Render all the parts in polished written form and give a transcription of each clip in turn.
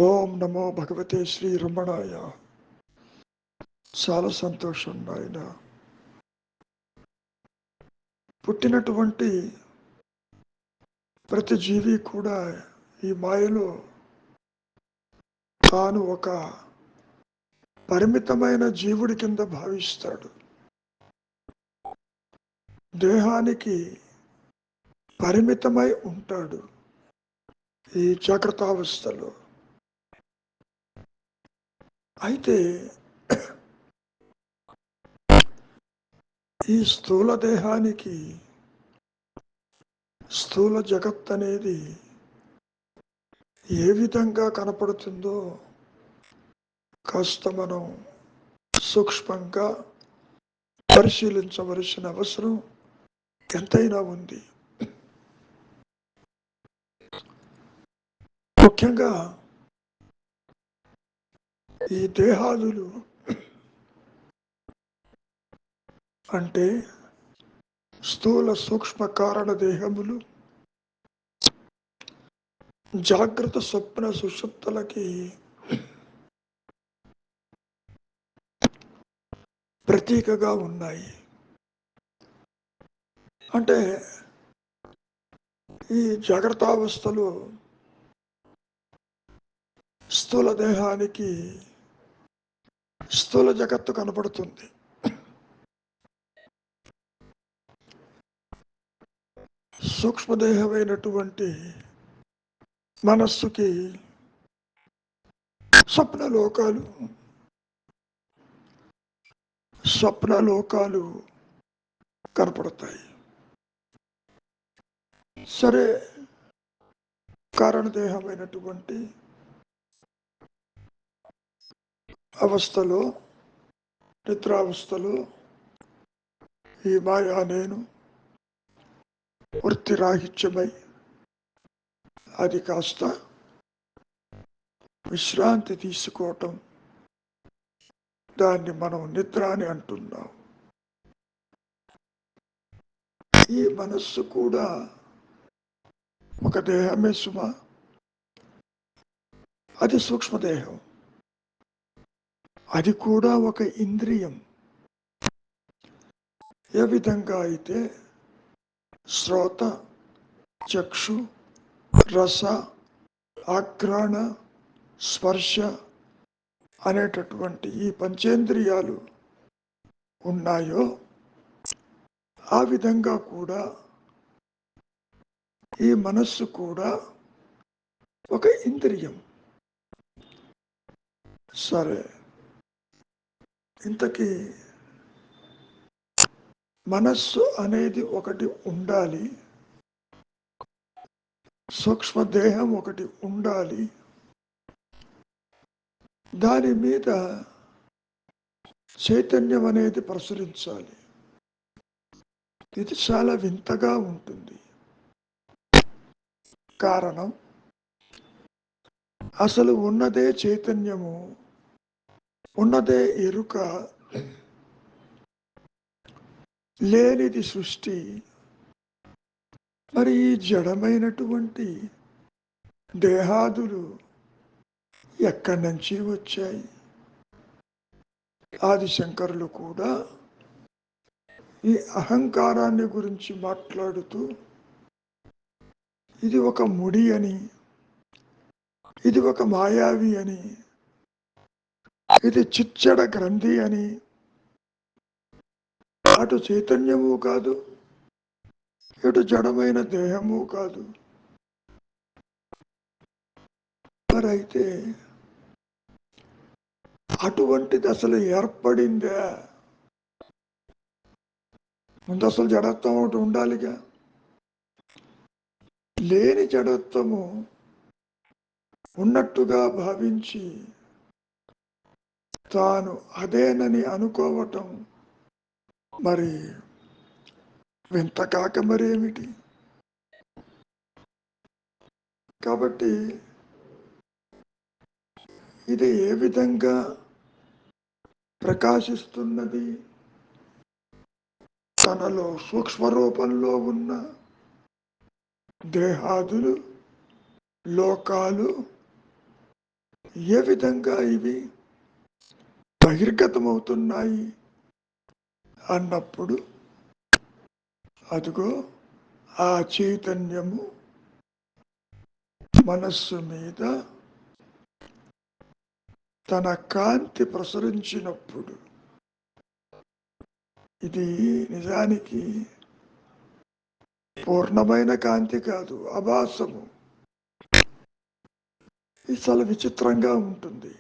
ఓం నమో భగవతే శ్రీ రమణాయ. చాలా సంతోషం నాయన. పుట్టినటువంటి ప్రతి జీవి కూడా ఈ మాయలో తాను ఒక పరిమితమైన జీవుడి కింద భావిస్తాడు. దేహానికి పరిమితమై ఉంటాడు ఈ జాగ్రత్తావస్థలో. అయితే ఈ స్థూల దేహానికి స్థూల జగత్ అనేది ఏ విధంగా కనపడుతుందో కాస్త మనం సూక్ష్మంగా పరిశీలించవలసిన అవసరం ఎంతైనా ఉంది. ముఖ్యంగా ఈ దేహాదులు అంటే స్థూల సూక్ష్మ కారణ దేహములు జాగ్రత్త స్వప్న సుషుప్తులకి ప్రతీకగా ఉన్నాయి. అంటే ఈ జాగ్రత్తావస్థలో స్థూల దేహానికి స్థూల జగత్తు కనపడుతుంది. సూక్ష్మదేహమైనటువంటి మనస్సుకి స్వప్నలోకాలు కనపడతాయి. సరే, కారణదేహమైనటువంటి అవస్థలో, నిద్రావస్థలో ఈ మాయా నేను వృత్తిరాహిత్యమై అది కాస్త విశ్రాంతి తీసుకోవటం, దాన్ని మనం నిద్ర అని అంటున్నాం. ఈ మనస్సు కూడా ఒక దేహమే సుమ. అది సూక్ష్మదేహం. అది కూడా ఒక ఇంద్రియం. ఏ విధంగా అయితే శ్రోత, చక్షు, రస, ఆఘ్రాణ, స్పర్శ అనేటటువంటి ఈ పంచేంద్రియాలు ఉన్నాయో ఆ విధంగా కూడా ఈ మనస్సు కూడా ఒక ఇంద్రియం. సరే, ఇంతకీ మనస్సు అనేది ఒకటి ఉండాలి, సూక్ష్మదేహం ఒకటి ఉండాలి, దాని మీద చైతన్యం అనేది ప్రసరించాలి. ఇది చాలా వింతగా ఉంటుంది. కారణం, అసలు ఉన్నదే చైతన్యము, ఉన్నదే ఎరుక, లేనిది సృష్టి. మరి ఈ జడమైనటువంటి దేహాదులు ఎక్కడి నుంచి వచ్చాయి? ఆదిశంకరులు కూడా ఈ అహంకారాన్ని గురించి మాట్లాడుతూ ఇది ఒక ముడి అని, ఇది ఒక మాయావి అని, ఇది చిచ్చడ గ్రంథి అని, అటు చైతన్యము కాదు, ఇటు జడమైన దేహము కాదు. మరైతే అటువంటిది అసలు ఏర్పడిందా? ముందు అసలు జడత్వం ఒకటి ఉండాలిగా. లేని జడత్వము ఉన్నట్టుగా భావించి తాను అదేనని అనుకోవటం మరి వింత కాక మరేమిటి? కాబట్టి ఇది ఏ విధంగా ప్రకాశిస్తున్నది? తనలో సూక్ష్మరూపంలో ఉన్న దేహాదులు, లోకాలు ఏ విధంగా ఇవి బహిర్గతమవుతున్నాయి అన్నప్పుడు అదిగో ఆ చైతన్యము మనస్సు మీద తన కాంతి ప్రసరించినప్పుడు, ఇది నిజానికి పూర్ణమైన కాంతి కాదు, అభాసము. ఇది చాలా విచిత్రంగా ఉంటుంది.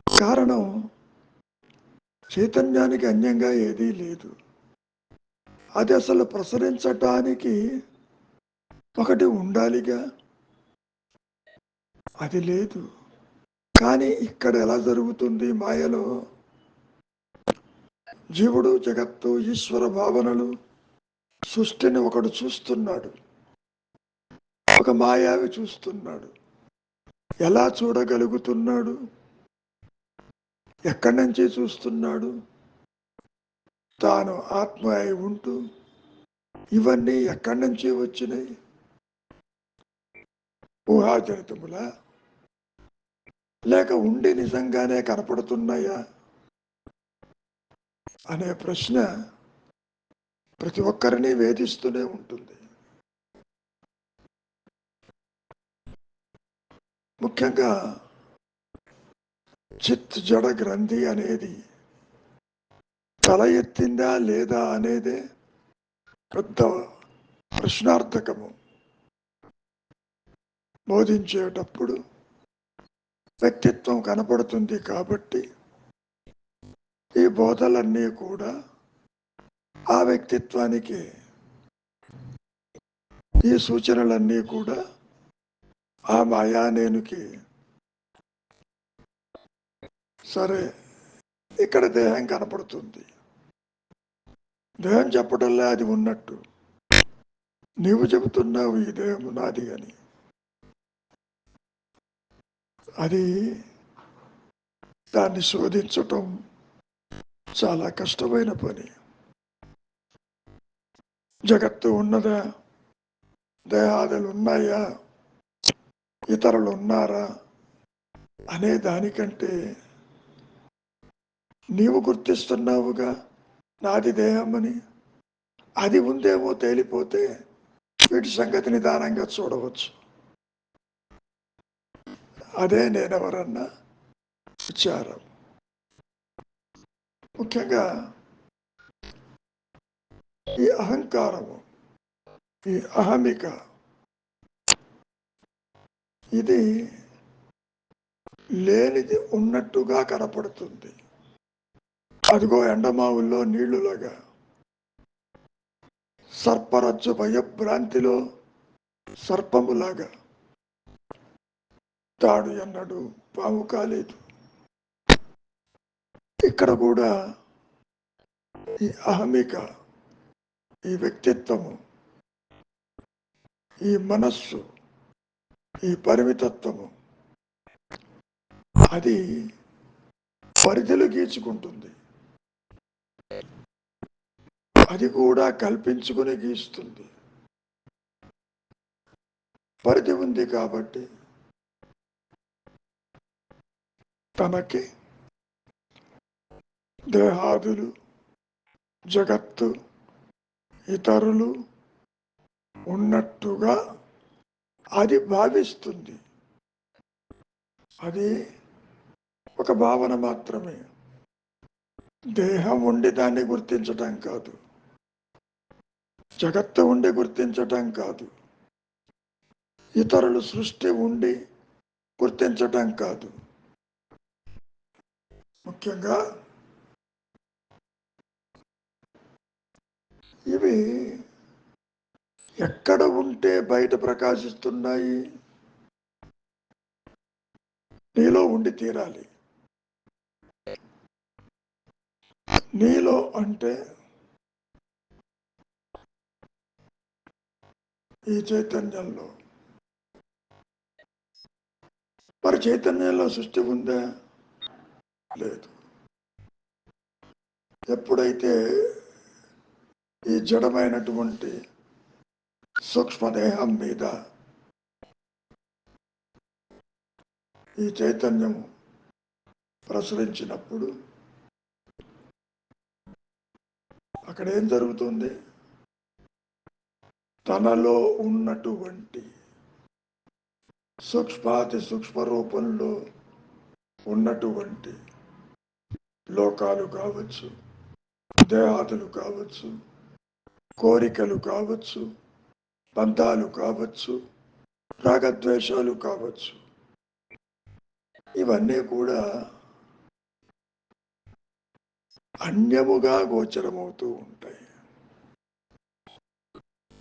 కారణం, చైతన్యానికి అన్యంగా ఏదీ లేదు. అది అసలు ప్రసరించటానికి ఒకటి ఉండాలిగా, అది లేదు. కానీ ఇక్కడ ఎలా జరుగుతుంది మాయలో? జీవుడు, జగత్తు, ఈశ్వర భావనలు, సృష్టిని ఒకడు చూస్తున్నాడు, ఒక మాయావి చూస్తున్నాడు. ఎలా చూడగలుగుతున్నాడు? ఎక్కడి నుంచి చూస్తున్నాడు? తాను ఆత్మ అయి ఉంటూ ఇవన్నీ ఎక్కడి నుంచి వచ్చినాయి? ఊహాజనితములా, లేక ఉండి నిజంగానే కనపడుతున్నాయా అనే ప్రశ్న ప్రతి ఒక్కరిని వేధిస్తూనే ఉంటుంది. ముఖ్యంగా చిత్ జడ గ్రంథి అనేది తల ఎత్తిందా లేదా అనేదే పెద్ద ప్రశ్నార్థకము. బోధించేటప్పుడు వ్యక్తిత్వం కనపడుతుంది కాబట్టి ఈ బోధలన్నీ కూడా ఆ వ్యక్తిత్వానికి, ఈ సూచనలన్నీ కూడా ఆ మాయానేనుకి. సరే, ఇక్కడ దేహం కనపడుతుంది, దేహం చెప్పటంలో అది ఉన్నట్టు నీవు చెబుతున్నావు ఈ దేహం నాది అని. అది దాన్ని శోధించటం చాలా కష్టమైన పని. జగత్తు ఉన్నదా, దేహాదులు ఉన్నాయా, ఇతరులు ఉన్నారా అనే దానికంటే నీవు గుర్తిస్తున్నావుగా నాది దేహం అని, అది ఉందేమో తేలిపోతే వీటి సంగతి నిదానంగా చూడవచ్చు. అదే నేనెవరన్నా విచారం. ముఖ్యంగా ఈ అహంకారము, ఈ అహమిక, ఇది లేనిది ఉన్నట్టుగా కనపడుతుంది. అదిగో ఎండమావుల్లో నీళ్లులాగా, సర్పరజ్జు భయభ్రాంతిలో సర్పములాగా. తాడు ఎన్నడు పాము కాలేదు. ఇక్కడ కూడా ఈ అహమిక, ఈ వ్యక్తిత్వము, ఈ మనస్సు, ఈ పరిమితత్వము, అది పరిధులు గీచుకుంటుంది. అది కూడా కల్పించుకుని గీస్తుంది. పరిధి ఉంది కాబట్టి తనకి దేహాదులు, జగత్తు, ఇతరులు ఉన్నట్టుగా అది భావిస్తుంది. అది ఒక భావన మాత్రమే. దేహం ఉండి దాన్ని గుర్తించటం కాదు, జగత్తు ఉండి గుర్తించటం కాదు, ఇతరులు సృష్టి ఉండి గుర్తించటం కాదు. ముఖ్యంగా ఇవి ఎక్కడ ఉంటే బయట ప్రకాశిస్తున్నాయి? నీలో ఉండి తీరాలి. నీలో అంటే ఈ చైతన్యంలో. మరి చైతన్యంలో సృష్టి ఉందా? లేదు. ఎప్పుడైతే ఈ జడమైనటువంటి సూక్ష్మదేహం మీద ఈ చైతన్యము ప్రసరించినప్పుడు అక్కడ ఏం జరుగుతుంది? తనలో ఉన్నటువంటి సూక్ష్మాతి సూక్ష్మ రూపంలో ఉన్నటువంటి లోకాలు కావచ్చు, దేహాదులు కావచ్చు, కోరికలు కావచ్చు, బంధాలు కావచ్చు, రాగద్వేషాలు కావచ్చు, ఇవన్నీ కూడా అన్యముగా గోచరమవుతూ ఉంటాయి.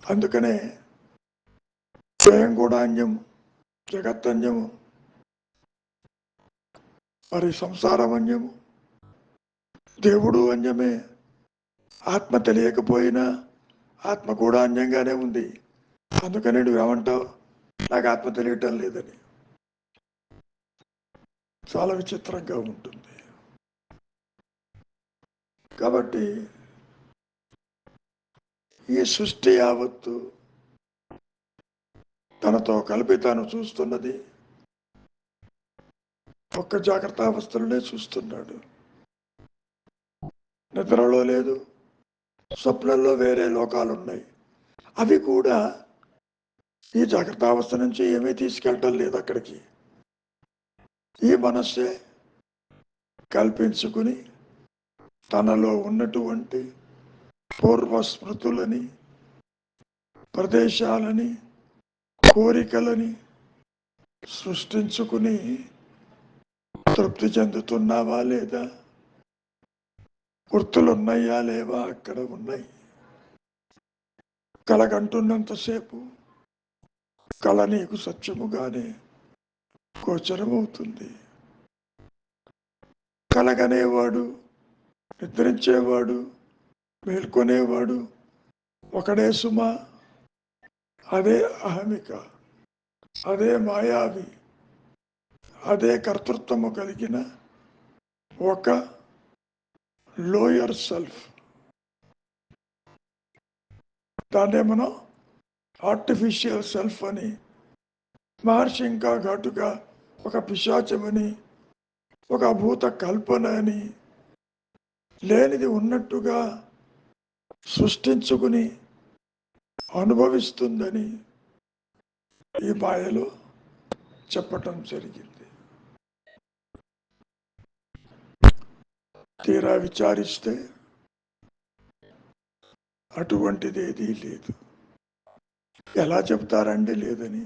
అందుకనే స్వయం కూడా అన్యము, జగత్తన్యము, మరి సంసారం అన్యము, దేవుడు అన్యమే. ఆత్మ తెలియకపోయినా ఆత్మ కూడా అన్యంగానే ఉంది. అందుకని నువ్వేమంటావు, నాకు ఆత్మ తెలియటం లేదని. చాలా విచిత్రంగా ఉంటుంది. కాబట్టి ఈ సృష్టి యావత్తు తనతో కలిపి తాను చూస్తున్నది ఒక్క జాగ్రత్త అవస్థలనే చూస్తున్నాడు. నిద్రలో లేదు, స్వప్నంలో వేరే లోకాలు ఉన్నాయి. అవి కూడా ఈ జాగ్రత్త అవస్థ నుంచి ఏమీ తీసుకెళ్ళటం లేదు అక్కడికి. ఈ మనస్సే కల్పించుకుని తనలో ఉన్నటువంటి పూర్వ స్మృతులని, ప్రదేశాలని, కోరికలని సృష్టించుకుని తృప్తి చెందుతున్నావా లేదా? గుర్తులున్నాయా లేవా? అక్కడ ఉన్నాయి. కలగంటున్నంతసేపు కళ నీకు సత్యముగానే గోచరమవుతుంది. కలగనేవాడు, నిద్రించేవాడు, మేల్కొనేవాడు ఒకడే సుమా. అదే అహమిక, అదే మాయావి, అదే కర్తృత్వము కలిగిన ఒక లోయర్ సెల్ఫ్. దాన్నే మనం ఆర్టిఫిషియల్ సెల్ఫ్ అని, మహర్షి ఇంకా ఘాటుగా ఒక పిశాచమని, ఒక భూత కల్పన అని, లేనిది ఉన్నట్టుగా సృష్టించుకుని అనుభవిస్తుందని ఈ మాయలో చెప్పటం జరిగింది. తీరా విచారిస్తే అటువంటిదేదీ లేదు. ఎలా చెప్తారండి లేదని?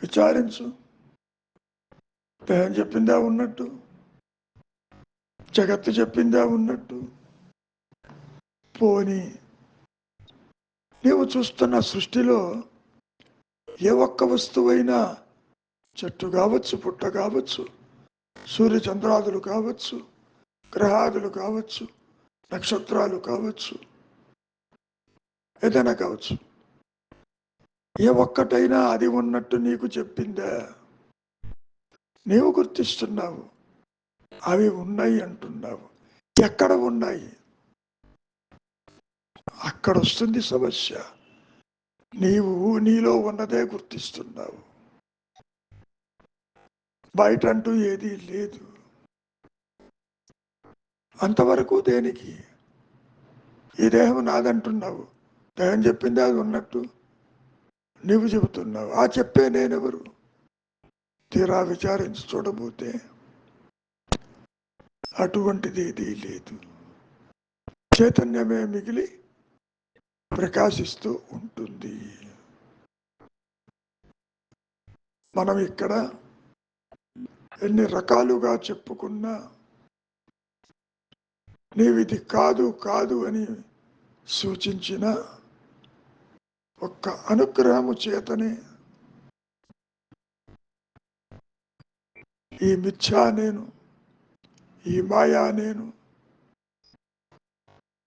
విచారించు. దేహం చెప్పిందా ఉన్నట్టు, జగత్తు చెప్పిందా ఉన్నట్టు. పోనీ నీవు చూస్తున్న సృష్టిలో ఏ ఒక్క వస్తువైనా, చెట్టు కావచ్చు, పుట్ట కావచ్చు, సూర్యచంద్రాదులు కావచ్చు, గ్రహాదులు కావచ్చు, నక్షత్రాలు కావచ్చు, ఏదైనా కావచ్చు, ఏ ఒక్కటైనా అది ఉన్నట్టు నీకు చెప్పిందా? నీవు గుర్తిస్తున్నావు, అవి ఉన్నాయి అంటున్నావు. ఎక్కడ ఉన్నాయి? అక్కడ వస్తుంది సమస్య. నీవు నీలో ఉన్నదే గుర్తిస్తున్నావు, బయట అంటూ ఏదీ లేదు. అంతవరకు దేనికి? ఈ దేహం నాదంటున్నావు, దేహం చెప్పింది అది ఉన్నట్టు నీవు చెబుతున్నావు. ఆ చెప్పే నేనెవరు? తీరా విచారించి చూడబోతే అటువంటిది ఏదీ లేదు. చైతన్యమే మిగిలి ప్రకాశిస్తూ ఉంటుంది. మనం ఇక్కడ ఎన్ని రకాలుగా చెప్పుకున్నా, నీవిది కాదు కాదు అని సూచించిన ఒక్క అనుగ్రహము చేతనే ఈ మిథ్యా నేను, ఈ మాయా నేను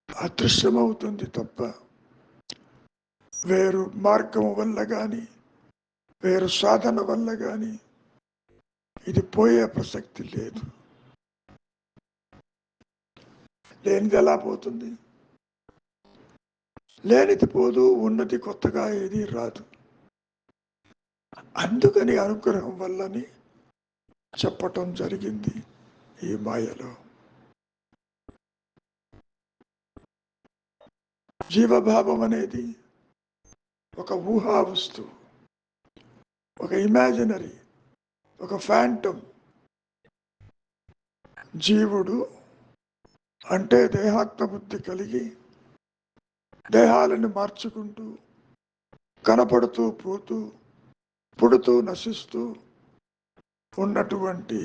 అదృశ్యమవుతుంది తప్ప వేరు మార్గం వల్ల కానీ, వేరు సాధన వల్ల కానీ ఇది పోయే ప్రసక్తి లేదు. లేనిది ఎలా పోతుంది? లేనిది పోదు, ఉన్నది కొత్తగా ఏది రాదు. అందుకని అనుగ్రహం వల్లని చెప్పటం జరిగింది. ఈ మాయలో జీవభావం అనేది ఒక ఊహా వస్తువు, ఒక ఇమాజినరీ, ఒక ఫ్యాంటమ్. జీవుడు అంటే దేహాత్మ బుద్ధి కలిగి దేహాలను మార్చుకుంటూ కనపడుతూ పోతూ పుడుతూ నశిస్తూ ఉన్నటువంటి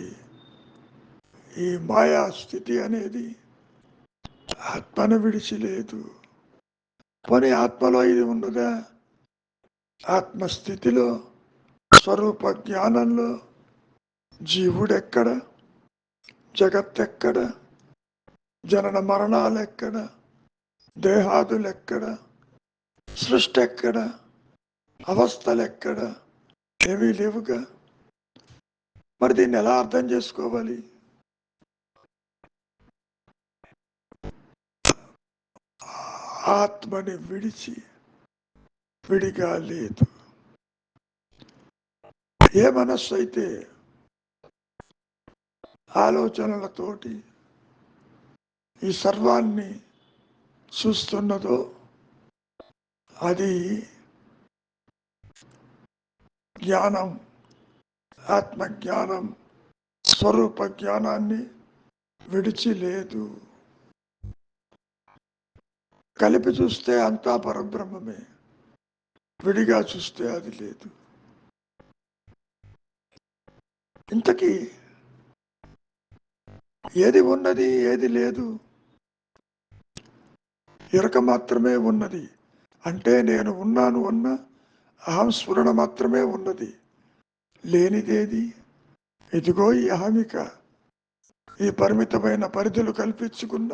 ఈ మాయా స్థితి అనేది ఆత్మను విడిచి లేదు. పోనీ ఆత్మలో ఇది ఉన్నదా? ఆత్మస్థితిలో స్వరూప జ్ఞానంలో జీవుడెక్కడ, జగత్తెక్కడ, జనన మరణాలెక్కడ, దేహాదులెక్కడ, సృష్టి ఎక్కడ, అవస్థలెక్కడ? ఏమీ లేవుగా. మరి దీన్ని ఎలా అర్థం చేసుకోవాలి? ఆత్మని విడిచి విడిగా లేదు. ఏ మనస్సు అయితే ఆలోచనలతోటి ఈ సర్వాన్ని చూస్తున్నదో అది జ్ఞానం, ఆత్మజ్ఞానం, స్వరూప జ్ఞానాన్ని విడిచి లేదు. కలిపి చూస్తే అంతా పరబ్రహ్మమే, విడిగా చూస్తే అది లేదు. ఇంతకీ ఏది ఉన్నది, ఏది లేదు? ఎరుక మాత్రమే ఉన్నది. అంటే నేను ఉన్నాను అన్న అహం స్ఫురణ మాత్రమే ఉన్నది. లేనిదేది? ఇదిగో ఈ అహమిక, ఈ పరిమితమైన పరిధులు కల్పించుకున్న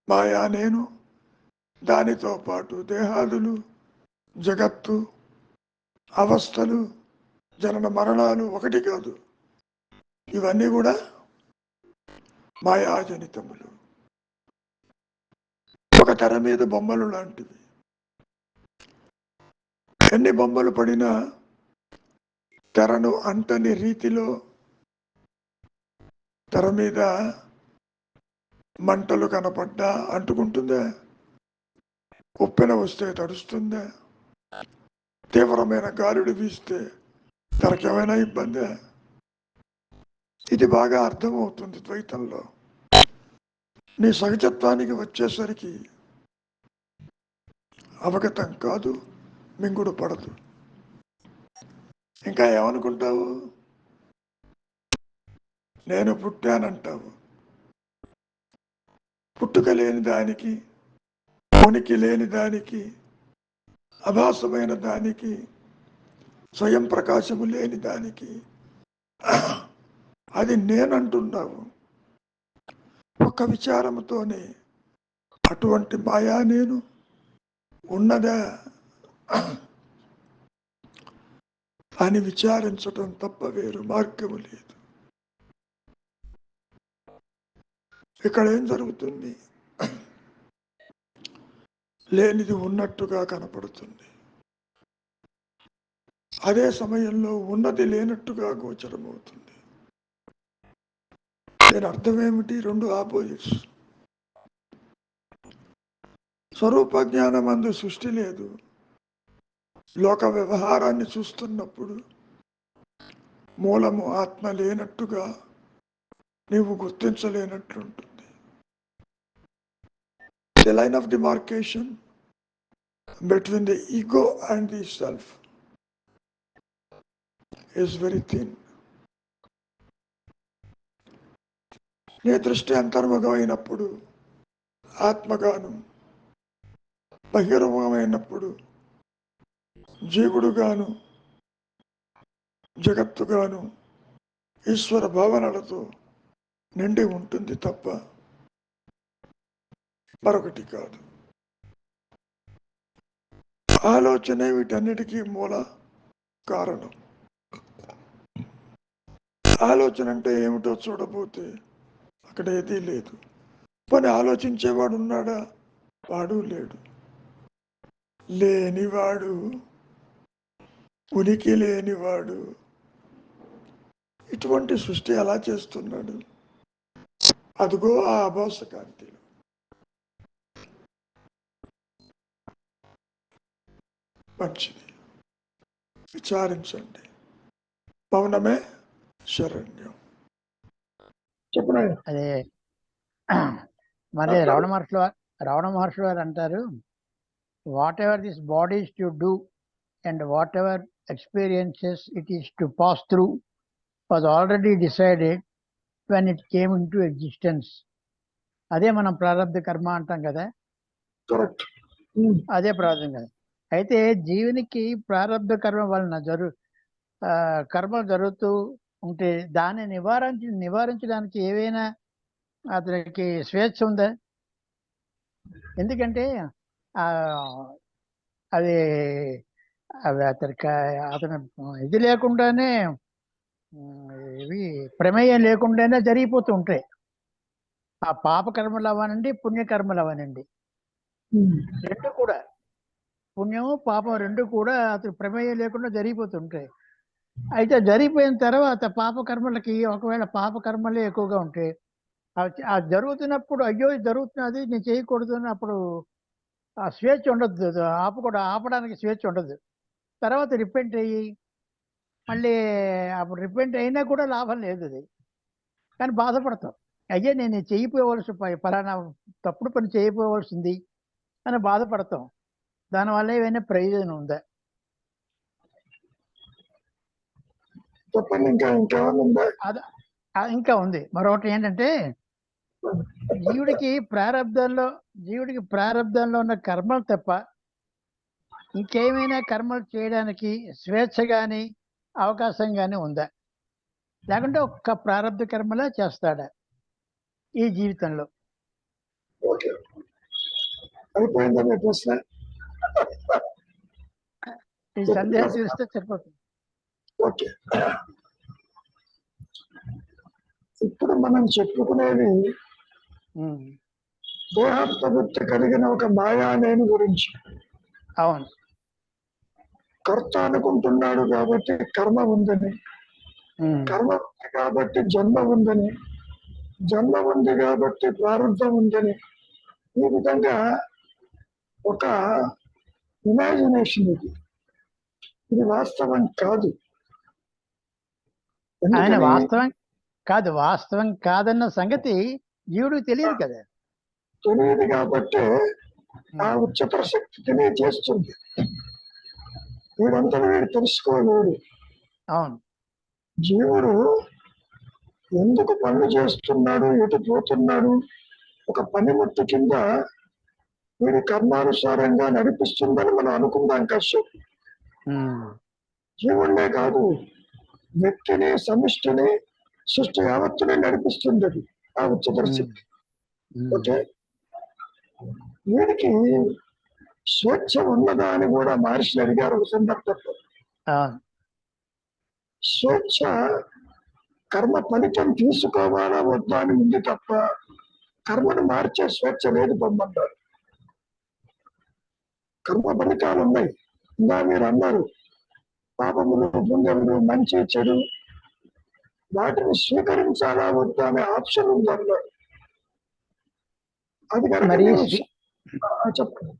మాయా నేను, దానితో పాటు దేహాదులు, జగత్తు, అవస్థలు, జనన మరణాలు ఒకటి కాదు. ఇవన్నీ కూడా మాయాజనితములు. ఒక తెర మీద బొమ్మలు లాంటివి. ఎన్ని బొమ్మలు పడినా తెరను అంటని రీతిలో తెర మీద మంటలు కనపడ్డా అంటుకుంటుందా? ఉప్పెన వస్తే తడుస్తుందా? తీవ్రమైన గాలుడు వీస్తే తెరకేమైనా ఇబ్బందా? ఇది బాగా అర్థమవుతుంది ద్వైతంలో. నీ సహజత్వానికి వచ్చేసరికి అవగతం కాదు, మింగుడు పడదు. ఇంకా ఏమనుకుంటావు? నేను పుట్టానంటావు. పుట్టుక లేని దానికి, ఉనికి లేని దానికి, అభాసమైన దానికి, స్వయం ప్రకాశము లేని దానికి అది నేనంటున్నావు. ఒక్క విచారముతోనే అటువంటి మాయా నేను ఉన్నదా అని విచారించటం తప్ప వేరు మార్గము లేదు. ఇక్కడ ఏం జరుగుతుంది? లేనిది ఉన్నట్టుగా కనపడుతుంది, అదే సమయంలో ఉన్నది లేనట్టుగా గోచరమవుతుంది. దీని అర్థం ఏమిటి? రెండు ఆపోజిట్స్. స్వరూప జ్ఞానం అందు సృష్టి లేదు. లోక వ్యవహారాన్ని చూస్తున్నప్పుడు మూలము ఆత్మ లేనట్టుగా నీవు గుర్తించలేనట్లుంటుంది. The line of demarcation between the ego and the self is very thin. నీ దృష్టి అంతర్ముఖమైనప్పుడు ఆత్మగాను, బహిర్ముఖమైనప్పుడు జీవుడుగాను, జగత్తుగాను ఈశ్వర భావనలతో నిండి ఉంటుంది తప్ప మరొకటి కాదు. ఆలోచనే వీటన్నిటికీ మూల కారణం. ఆలోచన అంటే ఏమిటో చూడబోతే అక్కడ ఏదీ లేదు. పోనీ ఆలోచించేవాడు ఉన్నాడా? వాడు లేడు. లేనివాడు, ఉనికి లేనివాడు ఇటువంటి సృష్టి ఎలా చేస్తున్నాడు? అదిగో ఆ ఆభాస కాంతిలో మంచిది, విచారించండి. మౌనమే శరణ్యం. చెప్పండి. అదే మరి రమణ మహర్షి వారు అంటారు, what ever this body is to do and what ever experiences it is to pass through was already decided when it came in to existence. అదే మనం ప్రారంభ కర్మ అంటాం కదా, అదే ప్రారంభం కదా. అయితే జీవునికి ప్రారంభ కర్మ వలన కర్మ జరుగుతూ ఉంటే దాన్ని నివారించడానికి ఏవైనా అతనికి స్వేచ్ఛ ఉందా? ఎందుకంటే అది అతను ఇది లేకుండానే, ఇవి ప్రమేయం లేకుండానే జరిగిపోతూ ఉంటాయి. ఆ పాప కర్మలు అవనండి, పుణ్యకర్మలు అవనండి, రెండు కూడా, పుణ్యము పాపం రెండు కూడా అతను ప్రమేయం లేకుండా జరిగిపోతుంటాయి. అయితే జరిగిపోయిన తర్వాత పాపకర్మలకి, ఒకవేళ పాపకర్మలే ఎక్కువగా ఉంటే అది జరుగుతున్నప్పుడు అయ్యో ఇది జరుగుతున్నది నేను చేయకూడదు అని అప్పుడు ఆ స్వేచ్ఛ ఉండదు, ఆపడానికి స్వేచ్ఛ ఉండదు. తర్వాత రిపెంట్ అయ్యి మళ్ళీ అప్పుడు రిపెంట్ అయినా కూడా లాభం లేదు అది. కానీ బాధపడతాం, అయ్యే నేను చేయకపోవలసి, పలానా తప్పుడు పని చేయకపోవలసింది అని బాధపడతాం. దానివల్ల ఏమైనా ప్రయోజనం ఉందా? చెప్పండి. ఇంకా ఉంది. మరొకటి ఏంటంటే, జీవుడికి ప్రారంధంలో ఉన్న కర్మలు తప్ప ఇంకేమైనా కర్మలు చేయడానికి స్వేచ్ఛ కానీ అవకాశం కానీ ఉందా? లేకుంటే ఒక్క ప్రారంధ కర్మలే చేస్తాడా ఈ జీవితంలో? ఈ సందేహం తీరిస్తే సరిపోతుంది. ఓకే, ఇప్పుడు మనం చెప్పుకునేది దేహాత్మవృత్తి కలిగిన ఒక మాయా నేను గురించి. అవును, కర్త అనుకుంటున్నాడు కాబట్టి కర్మ ఉందని, కర్మ ఉంది కాబట్టి జన్మ ఉందని, జన్మ ఉంది కాబట్టి ప్రారంభం ఉందని, ఈ విధంగా ఒక ఇమాజినేషన్. ఇది వాస్తవం కాదు. ఆయన వాస్తవం కాదన్న సంగతి జీవుడికి తెలియదు కదా. తెలియదు కాబట్టి ఆ ఉచ్చతర శక్తి తెలియజేస్తుంది. వీడంతా వీడు తెలుసుకోలేడు. అవును, జీవుడు ఎందుకు పనులు చేస్తున్నాడు, ఎటు పోతున్నాడు, ఒక పనిముట్టు కింద వీడి కర్మానుసారంగా నడిపిస్తుందని మనం అనుకుందాం కాసేపు. జీవుడే కాదు, వ్యక్తిని, సమిష్టిని, సృష్టి యావత్తుని నడిపిస్తుంది అది ఆ ఉచ్చతర శక్తి. ఓకే, వీడికి స్వేచ్ఛ ఉన్నదా అని కూడా మహర్షి అడిగారు ఒక సందర్భంలో. స్వేచ్ఛ కర్మ ఫలితం తీసుకోవాలా వద్దా అని ఉంది తప్ప కర్మను మార్చే స్వేచ్ఛ లేదు పొమ్మంటారు. కర్మ ఫలితాలు ఉన్నాయి. ఇంకా మీరు అన్నారు పాపములు, పుణ్యములు, మంచి చెడు, వాటిని స్వీకరించాలా వద్దా అనే ఆప్షన్ ఉంది అన్నారు. అది కనుక చెప్పండి.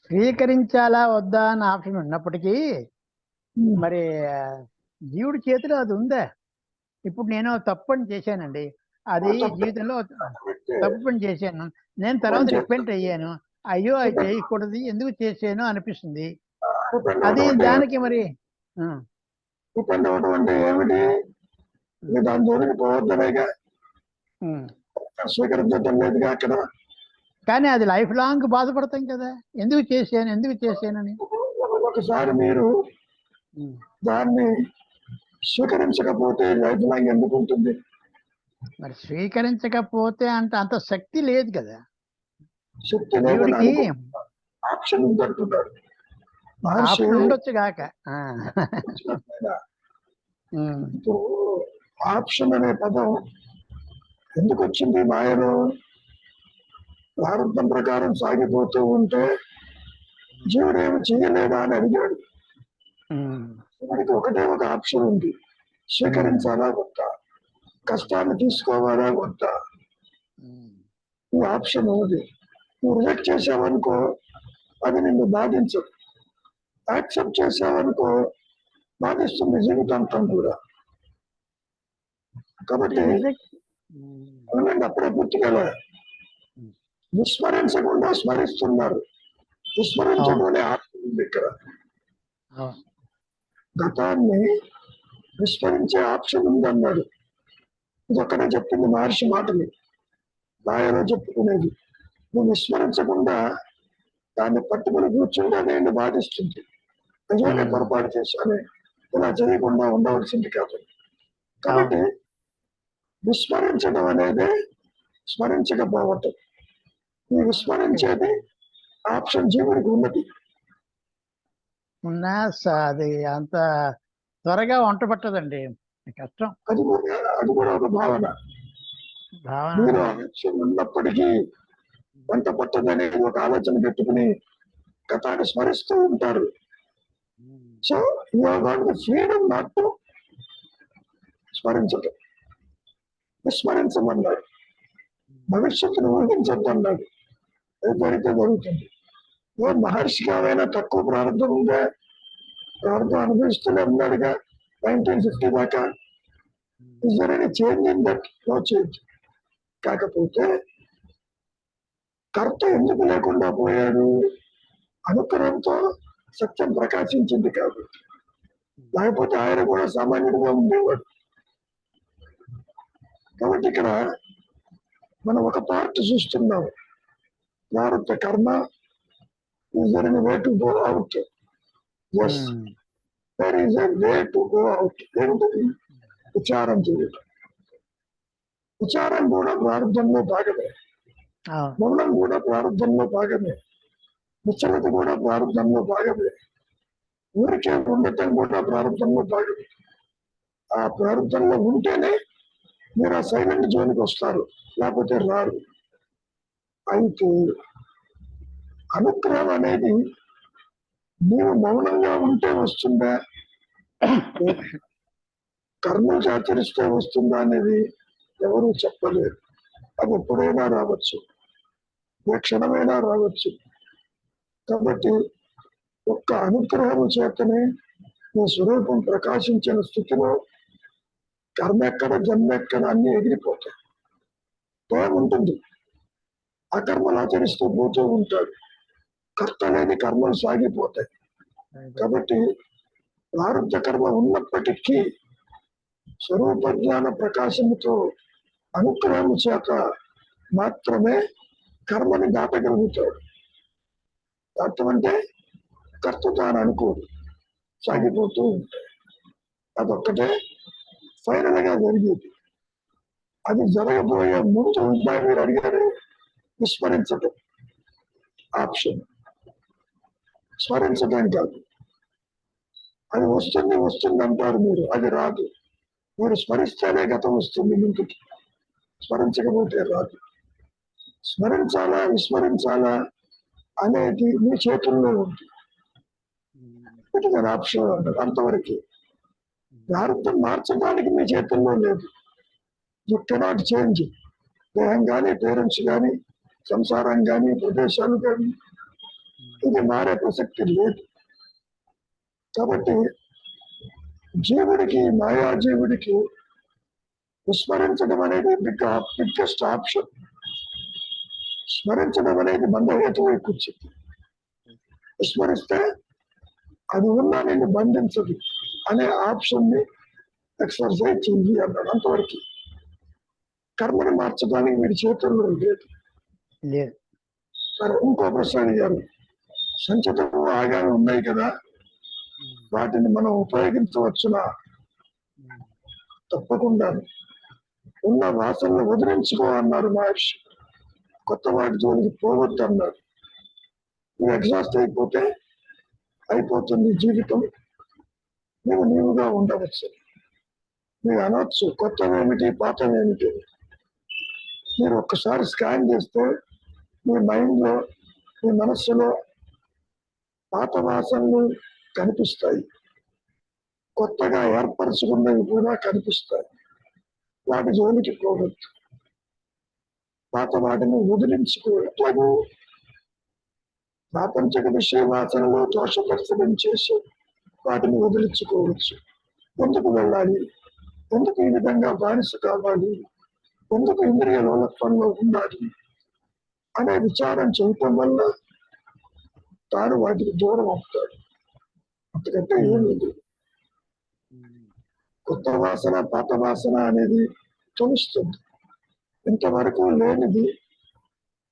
స్వీకరించాలా వద్దా అన్న ఆప్షన్ ఉన్నప్పటికీ మరి జీవుడి చేతిలో అది ఉందా? ఇప్పుడు నేను తప్పు పని చేశానండి, అది జీవితంలో తప్పు పని చేశాను, నేను తర్వాత రిపెంట్ అయ్యాను, అయ్యో అది చేయకూడదు, ఎందుకు చేశాను అనిపిస్తుంది. అది దానికి మరి దాని జోలికి పోవద్దనేగా, స్వీకరించడం లేదుగా అక్కడ. కానీ అది లైఫ్ లాంగ్ బాధపడతాం కదా, ఎందుకు చేశానని. ఒకసారి మీరు దాన్ని స్వీకరించకపోతే లైఫ్ లాంగ్ ఎందుకు ఉంటుంది? మరి స్వీకరించకపోతే అంత శక్తి లేదు కదా శక్తి. ఆప్షన్ ఉందంటున్నాడు ఆప్షన్ ఉండొచ్చు కాక. ఆప్షన్ అనే పదం ఎందుకు వచ్చింది మాయలో? ప్రారంభం ప్రకారం సాగిపోతూ ఉంటే జీవుడు ఏమి చేయలేదా అని అడిగాడు. వాడికి ఒకటే ఒక ఆప్షన్ ఉంది, స్వీకరించాలా వద్దా, కష్టాన్ని తీసుకోవాలా వద్దా, ఈ ఆప్షన్ ఉంది. నువ్వు రిజెక్ట్ చేసావనుకో అది నిన్ను బాధించదు, యాక్సెప్ట్ చేసావనుకో బాధిస్తుంది జీవితాంతం కూడా. కాబట్టి అవునండి, అప్పుడే పూర్తిగా విస్మరించకుండా స్మరిస్తున్నారు. విస్మరించడం అనే ఆప్షన్ ఉంది ఇక్కడ. గతాన్ని విస్మరించే ఆప్షన్ ఉంది అన్నాడు. ఇది ఒక్కడే చెప్పింది మహర్షి మాటలు, నాయన చెప్పుకునేది. నువ్వు విస్మరించకుండా దాన్ని పట్టుకుని కూర్చుంటే నేను బాధిస్తుంది. నిజంగా పొరపాటు చేశాను, ఇలా చేయకుండా ఉండవలసింది కాబట్టి. కాబట్టి విస్మరించడం అనేది స్మరించకపోవటం. ఈ విస్మరించేది ఆప్షన్ జీవుడికి ఉన్నది. ఉన్నా అది అంత త్వరగా వంట పట్టదండి, కష్టం. అది కూడా ఒక భావన. మీరు ఆలోచన ఉన్నప్పటికీ వంట పట్టదని ఒక ఆలోచన పెట్టుకుని గతాన్ని స్మరిస్తూ ఉంటారు. సో ఫ్రీడమ్ నాట్ టు స్మరించటం. విస్మరించమన్నాడు. భవిష్యత్తును ఊహించద్దన్నాడు. అది జరిగితే జరుగుతుంది. మహర్షికి ఏమైనా తక్కువ ప్రారంభం ఉందా? ప్రారంభం అనుభవిస్తూనే ఉన్నాడుగా 1950 దాకా. Is there any change in that? No change. కాకపోతే కర్త ఎందుకు లేకుండా పోయాడు? అనుకరణతో సత్యం ప్రకాశించింది కాబట్టి. లేకపోతే ఆయన కూడా సామాన్యుడిగా ఉండేవాడు. కాబట్టి ఇక్కడ మనం ఒక పార్ట్ చూస్తున్నాం. ప్రారంభ కర్మ is there any way to go out? Yes, there is a way to go out. ఏంటది? విచారం చేయటం. విచారం కూడా ప్రారంభంలో భాగమే, మౌనం కూడా ప్రారంభంలో భాగమే, విచలత కూడా ప్రారంభంలో భాగమే, ఊరికే ఉండటం కూడా ప్రారంభంలో భాగమే. ఆ ప్రారంభంలో ఉంటేనే మీరు ఆ సైలెంట్ జోన్కి వస్తారు, లేకపోతే రారు. అయితే అనుగ్రహం అనేది నీవు మౌనంగా ఉంటే వస్తుందా, కర్మలు ఆచరిస్తే వస్తుందా అనేది ఎవరూ చెప్పలేరు. అది ఎప్పుడైనా రావచ్చు, ఏ క్షణమైనా రావచ్చు. కాబట్టి ఒక్క అనుగ్రహం చేతనే నీ స్వరూపం ప్రకాశించిన స్థితిలో కర్మ ఎక్కడ, జన్మ ఎక్కడ అన్ని ఎగిరిపోతాయి. భయం ఉంటుంది, ఆ కర్మలు ఆచరిస్తూ పోతూ ఉంటాడు. కర్త అనేది కర్మలు సాగిపోతాయి. కాబట్టి ప్రారంభ కర్మ ఉన్నప్పటికీ స్వరూప జ్ఞాన ప్రకాశముతో అనుగ్రహం చేత మాత్రమే కర్మని దాటగలుగుతాడు. దాటమంటే కర్త తాను అనుకోడు, సాగిపోతూ ఉంటాయి. అదొక్కటే ఫైనల్ గా జరిగేది. అది జరగబోయే ముందు మీరు అడిగారు విస్మరించటం ఆప్షన్. స్మరించడం కాదు, అది వస్తుంది వస్తుంది అంటారు మీరు, అది రాదు. మీరు స్మరిస్తేనే గతం వస్తుంది ముందుకి, స్మరించకపోతే రాదు. స్మరించాలా విస్మరించాలా అనేది మీ చేతుల్లో ఉంది. ఆప్షన్ అంటారు, అంతవరకు. ప్రారంభం మార్చడానికి మీ చేతుల్లో లేదు. You cannot change. దేహం కానీ, పేరెంట్స్ కానీ, సంసారం కానీ, ప్రదేశాలు కానీ ఇది మారే ప్రసక్తి లేదు. కాబట్టి జీవుడికి, మాయాజీవుడికి విస్మరించడం అనేది బిగ్గెస్ట్ ఆప్షన్. స్మరించడం అనేది బంధహేతువై కూర్చుంది. విస్మరిస్తే అది ఉన్నా నేను బంధించదు అనే ఆప్షన్ ని ఎక్సర్సైజ్ చెయ్యి అన్నాడు. అంతవరకు కర్మని మార్చడానికి వీడి చేతుల్లో లేదు. మరి ఇంకో ప్రశ్న అడిగారు, సంచితము ఆగాలు ఉన్నాయి కదా, వాటిని మనం ఉపయోగించవచ్చునా? తప్పకుండా. ఉన్న వాసనలు వదిలించుకో అన్నారు మహర్షి. కొత్త వాటి జోలికి పోవద్దు అన్నారు. నువ్వు ఎగ్జాస్ట్ అయిపోతే అయిపోతుంది జీవితం, నువ్వు నీవుగా ఉండవచ్చు. మీరు అనొచ్చు కొత్తవేమిటి పాతవేమిటి. మీరు ఒక్కసారి స్కాన్ చేస్తే మీ మైండ్లో, మీ మనస్సులో పాత వాసనలు కనిపిస్తాయి, కొత్తగా ఏర్పరచుకున్నవి కూడా కనిపిస్తాయి. వాటి జోలికి పోవద్దు. పాత వాటిని వదిలించుకోవట్లేదు. ప్రాపంచిక విషయ వాసనలో దోష దర్శనం చేసి వాటిని వదిలించుకోవచ్చు. ఎందుకు వెళ్ళాలి? ఎందుకు ఈ విధంగా బానిస కావాలి? ఎందుకు ఇంద్రియ లోలత్వంలో ఉండాలి అనే విచారం చేయటం వల్ల తాను వాటికి దూరం అవుతాడు. అంతకంటే ఏం లేదు. కొత్త వాసన పాత వాసన అనేది తెలుస్తుంది. ఇంతవరకు లేనిది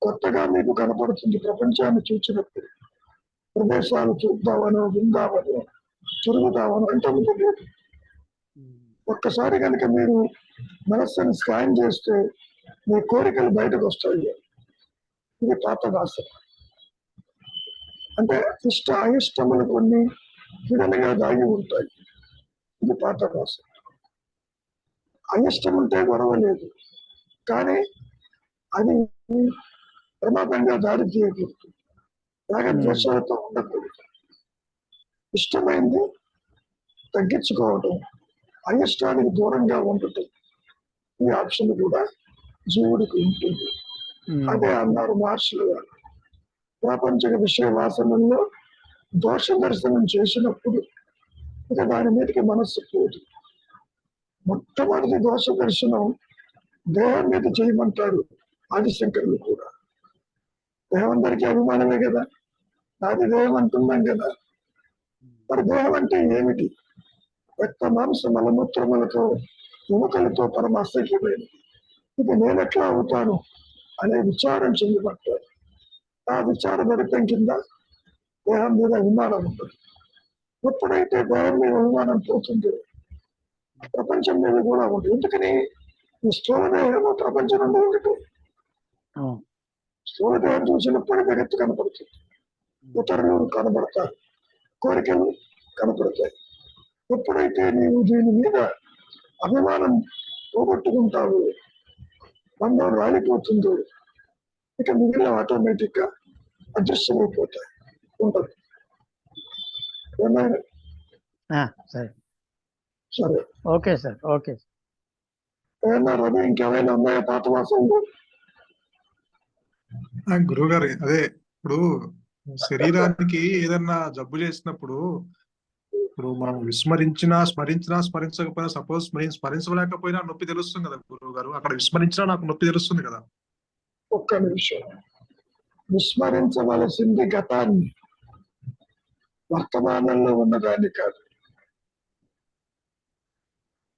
కొత్తగా మీకు కనపడుతుంది. ప్రపంచాన్ని చూసినప్పుడు ప్రదేశాలు చూద్దామనో విందామనో తిరుగుదామనో అంతకుముందు లేదు. ఒక్కసారి కనుక మీరు మనస్సుని స్కాన్ చేస్తే మీ కోరికలు బయటకు వస్తాయి. ఇది పాత వాసన. అంటే ఇష్ట అయిష్టములు కొన్ని విధంగా దాగి ఉంటాయి. ఇది పాత వాసన. అయిష్టం ఉంటే గొడవ లేదు, కానీ అది ప్రమాదంగా దారి తీయకూడదు. రాగద్వేషాలతో ఉండకూడదు. ఇష్టమైంది తగ్గించుకోవటం, అయిష్టానికి దూరంగా ఉండటం, ఈ ఆప్షన్ కూడా జీవుడికి ఉంటుంది. అదే అన్నారు మహర్షులు గారు. ప్రాపంచిక విషయ వాసనల్లో దోష దర్శనం చేసినప్పుడు ఇక దాని మీదకి మనస్సు పోదు. మొట్టమొదటి దోష దర్శనం దేహం మీద చేయమంటారు ఆదిశంకరులు కూడా. దేహం అందరికీ అభిమానమే కదా, నాది దేహం అంటున్నాం కదా. మరి దేహం అంటే ఏమిటి? రక్త మాంస మలమూత్రములతో ఎముకలతో పరమ అసహ్యమైనది. ఇది నేనెట్లా అవుతాను అనే విచారం చెందబట్టారు. ఆ విచార భరితం కింద దేహం మీద అభిమానం ఉంటుంది. ఎప్పుడైతే దేహం మీద అభిమానం పోతుందో ప్రపంచం మీద కూడా ఉంటుంది. ఎందుకని ఈ స్థూల దేహము ప్రపంచం నుండి ఒకటి. స్థూల దేహం చూసినప్పుడు జగత్తు కనపడుతుంది, ఇతరులు కనబడతారు, కోరికలు కనపడతాయి. ఎప్పుడైతే నీవు దీని మీద అభిమానం పోగొట్టుకుంటావు, బంధం రాలిపోతుందో ఇక మిగిలిన ఆటోమేటిక్ గా అదృశ్యమైపోతాయి. ఉంటుంది. సరే, ఓకే సార్. ఓకే. ఏమన్నా రవి, ఇంకేమైనా ఉన్నాయా పాత వాసనలు? గురువు గారు, అదే ఇప్పుడు శరీరానికి ఏదన్నా జబ్బు చేసినప్పుడు ఇప్పుడు మనం స్మరించకపోయినా సపోజ్ స్మరించలేకపోయినా నొప్పి తెలుస్తుంది కదా గురువు గారు. అక్కడ విస్మరించినా నాకు నొప్పి తెలుస్తుంది కదా. ఒక్క నిమిషం. విస్మరించవలసింది గతాన్ని, వర్తమానంలో ఉన్నదాన్ని కాదు.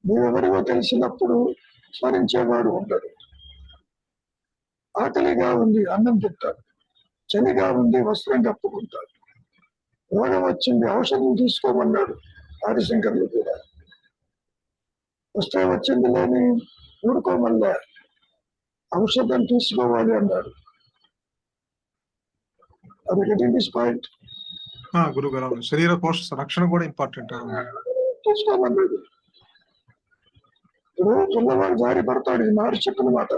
నువ్వెవరివో తెలిసినప్పుడు స్మరించేవాడు ఉండడు. ఆకలిగా ఉంది, అన్నం తింటాడు. చలిగా ఉంది, వస్త్రం కప్పుకుంటాడు. రోగం వచ్చింది, ఔషధం తీసుకోమన్నాడు ఆదిశంకర్లు కూడా. వస్త్రం వచ్చింది లేని ఊరుకోమన్నా ఔషధం తీసుకోవాలి అన్నాడు. అది గెటింగ్ దిస్ పాయింట్. గురువు గారు, శరీర పోషణ రక్షణ కూడా ఇంపార్టెంట్. తీసుకోమన్నాడు. ఇప్పుడు పిల్లవాడు జారి పడతాడు, ఇది మహర్షి చెప్పిన మాట.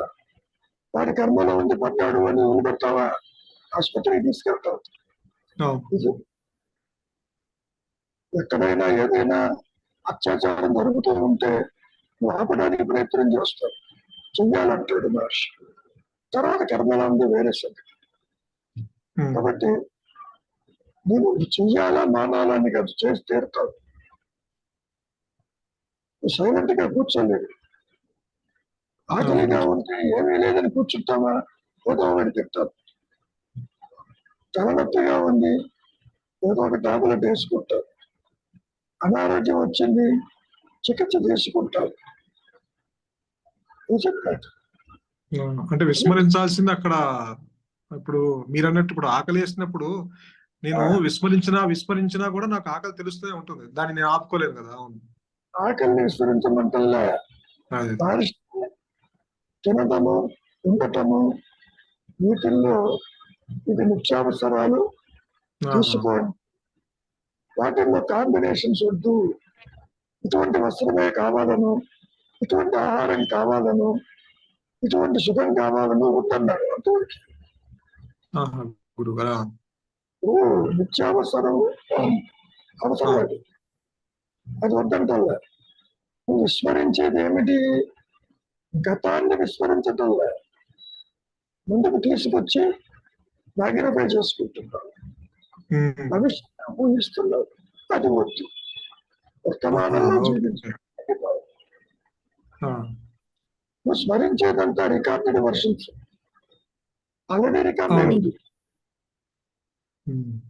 వాడి కర్మలో ఉంది పడ్డాడు అని వదిలిపెడతావా? ఆసుపత్రికి తీసుకెళ్తావు. ఎక్కడైనా ఏదైనా అత్యాచారం జరుగుతూ ఉంటే నువ్వు ఆపడానికి ప్రయత్నం చేస్తావు, చెయ్యాలంటాడు మహర్షి. తర్వాత కర్మలో ఉంది వేరే సంగతి. కాబట్టి నువ్వు చెయ్యాలా మానాలా అని కాదు, చేసి తీరుతావు. సైలెంట్ గా కూర్చోలేదు. ఆకలిగా ఉంటే ఏమీ లేదని కూర్చుంటావా? ఏదో ఒకటి తింటావు. తలనొప్పిగా ఉంది, ఏదో ఒక టాబ్లెట్ వేసుకుంటావు. అనారోగ్యం వచ్చింది, చికిత్స తీసుకుంటావు. అంటే విస్మరించాల్సింది అక్కడ. ఇప్పుడు మీరు అన్నట్టు ఇప్పుడు ఆకలి వేసినప్పుడు నేను విస్మరించినా కూడా నాకు ఆకలి తెలుస్తూనే ఉంటుంది. దాన్ని నేను ఆపుకోలేను కదా. ఆకలిని విస్మరించమంటల్లా, తినటము ఉండటము వీటిల్లో ఇది నిత్యావసరాలు తీసుకోండి. వాటిల్లో కాంబినేషన్స్ వద్దు. ఇటువంటి వస్త్రమే కావాలను, ఇటువంటి ఆహారం కావాలను, ఇటువంటి సుఖం కావాలను వద్దన్నారు. అంతవరకు నిత్యావసరం అవసరం. అది వద్దంటల్లా. నువ్వు విస్మరించేది ఏమిటి? గతాన్ని విస్మరించటంలే, ముందుకు తీసుకొచ్చి మ్యాగ్నిఫై చేసుకుంటున్నావు. భవిష్యత్తు ఊహిస్తున్నావు. అది వద్దు. వర్తమానంలో జీవించు. నువ్వు స్మరించేదంతా రికార్డుని వర్షించు. ఆల్రెడీ రికార్డే ఉంది.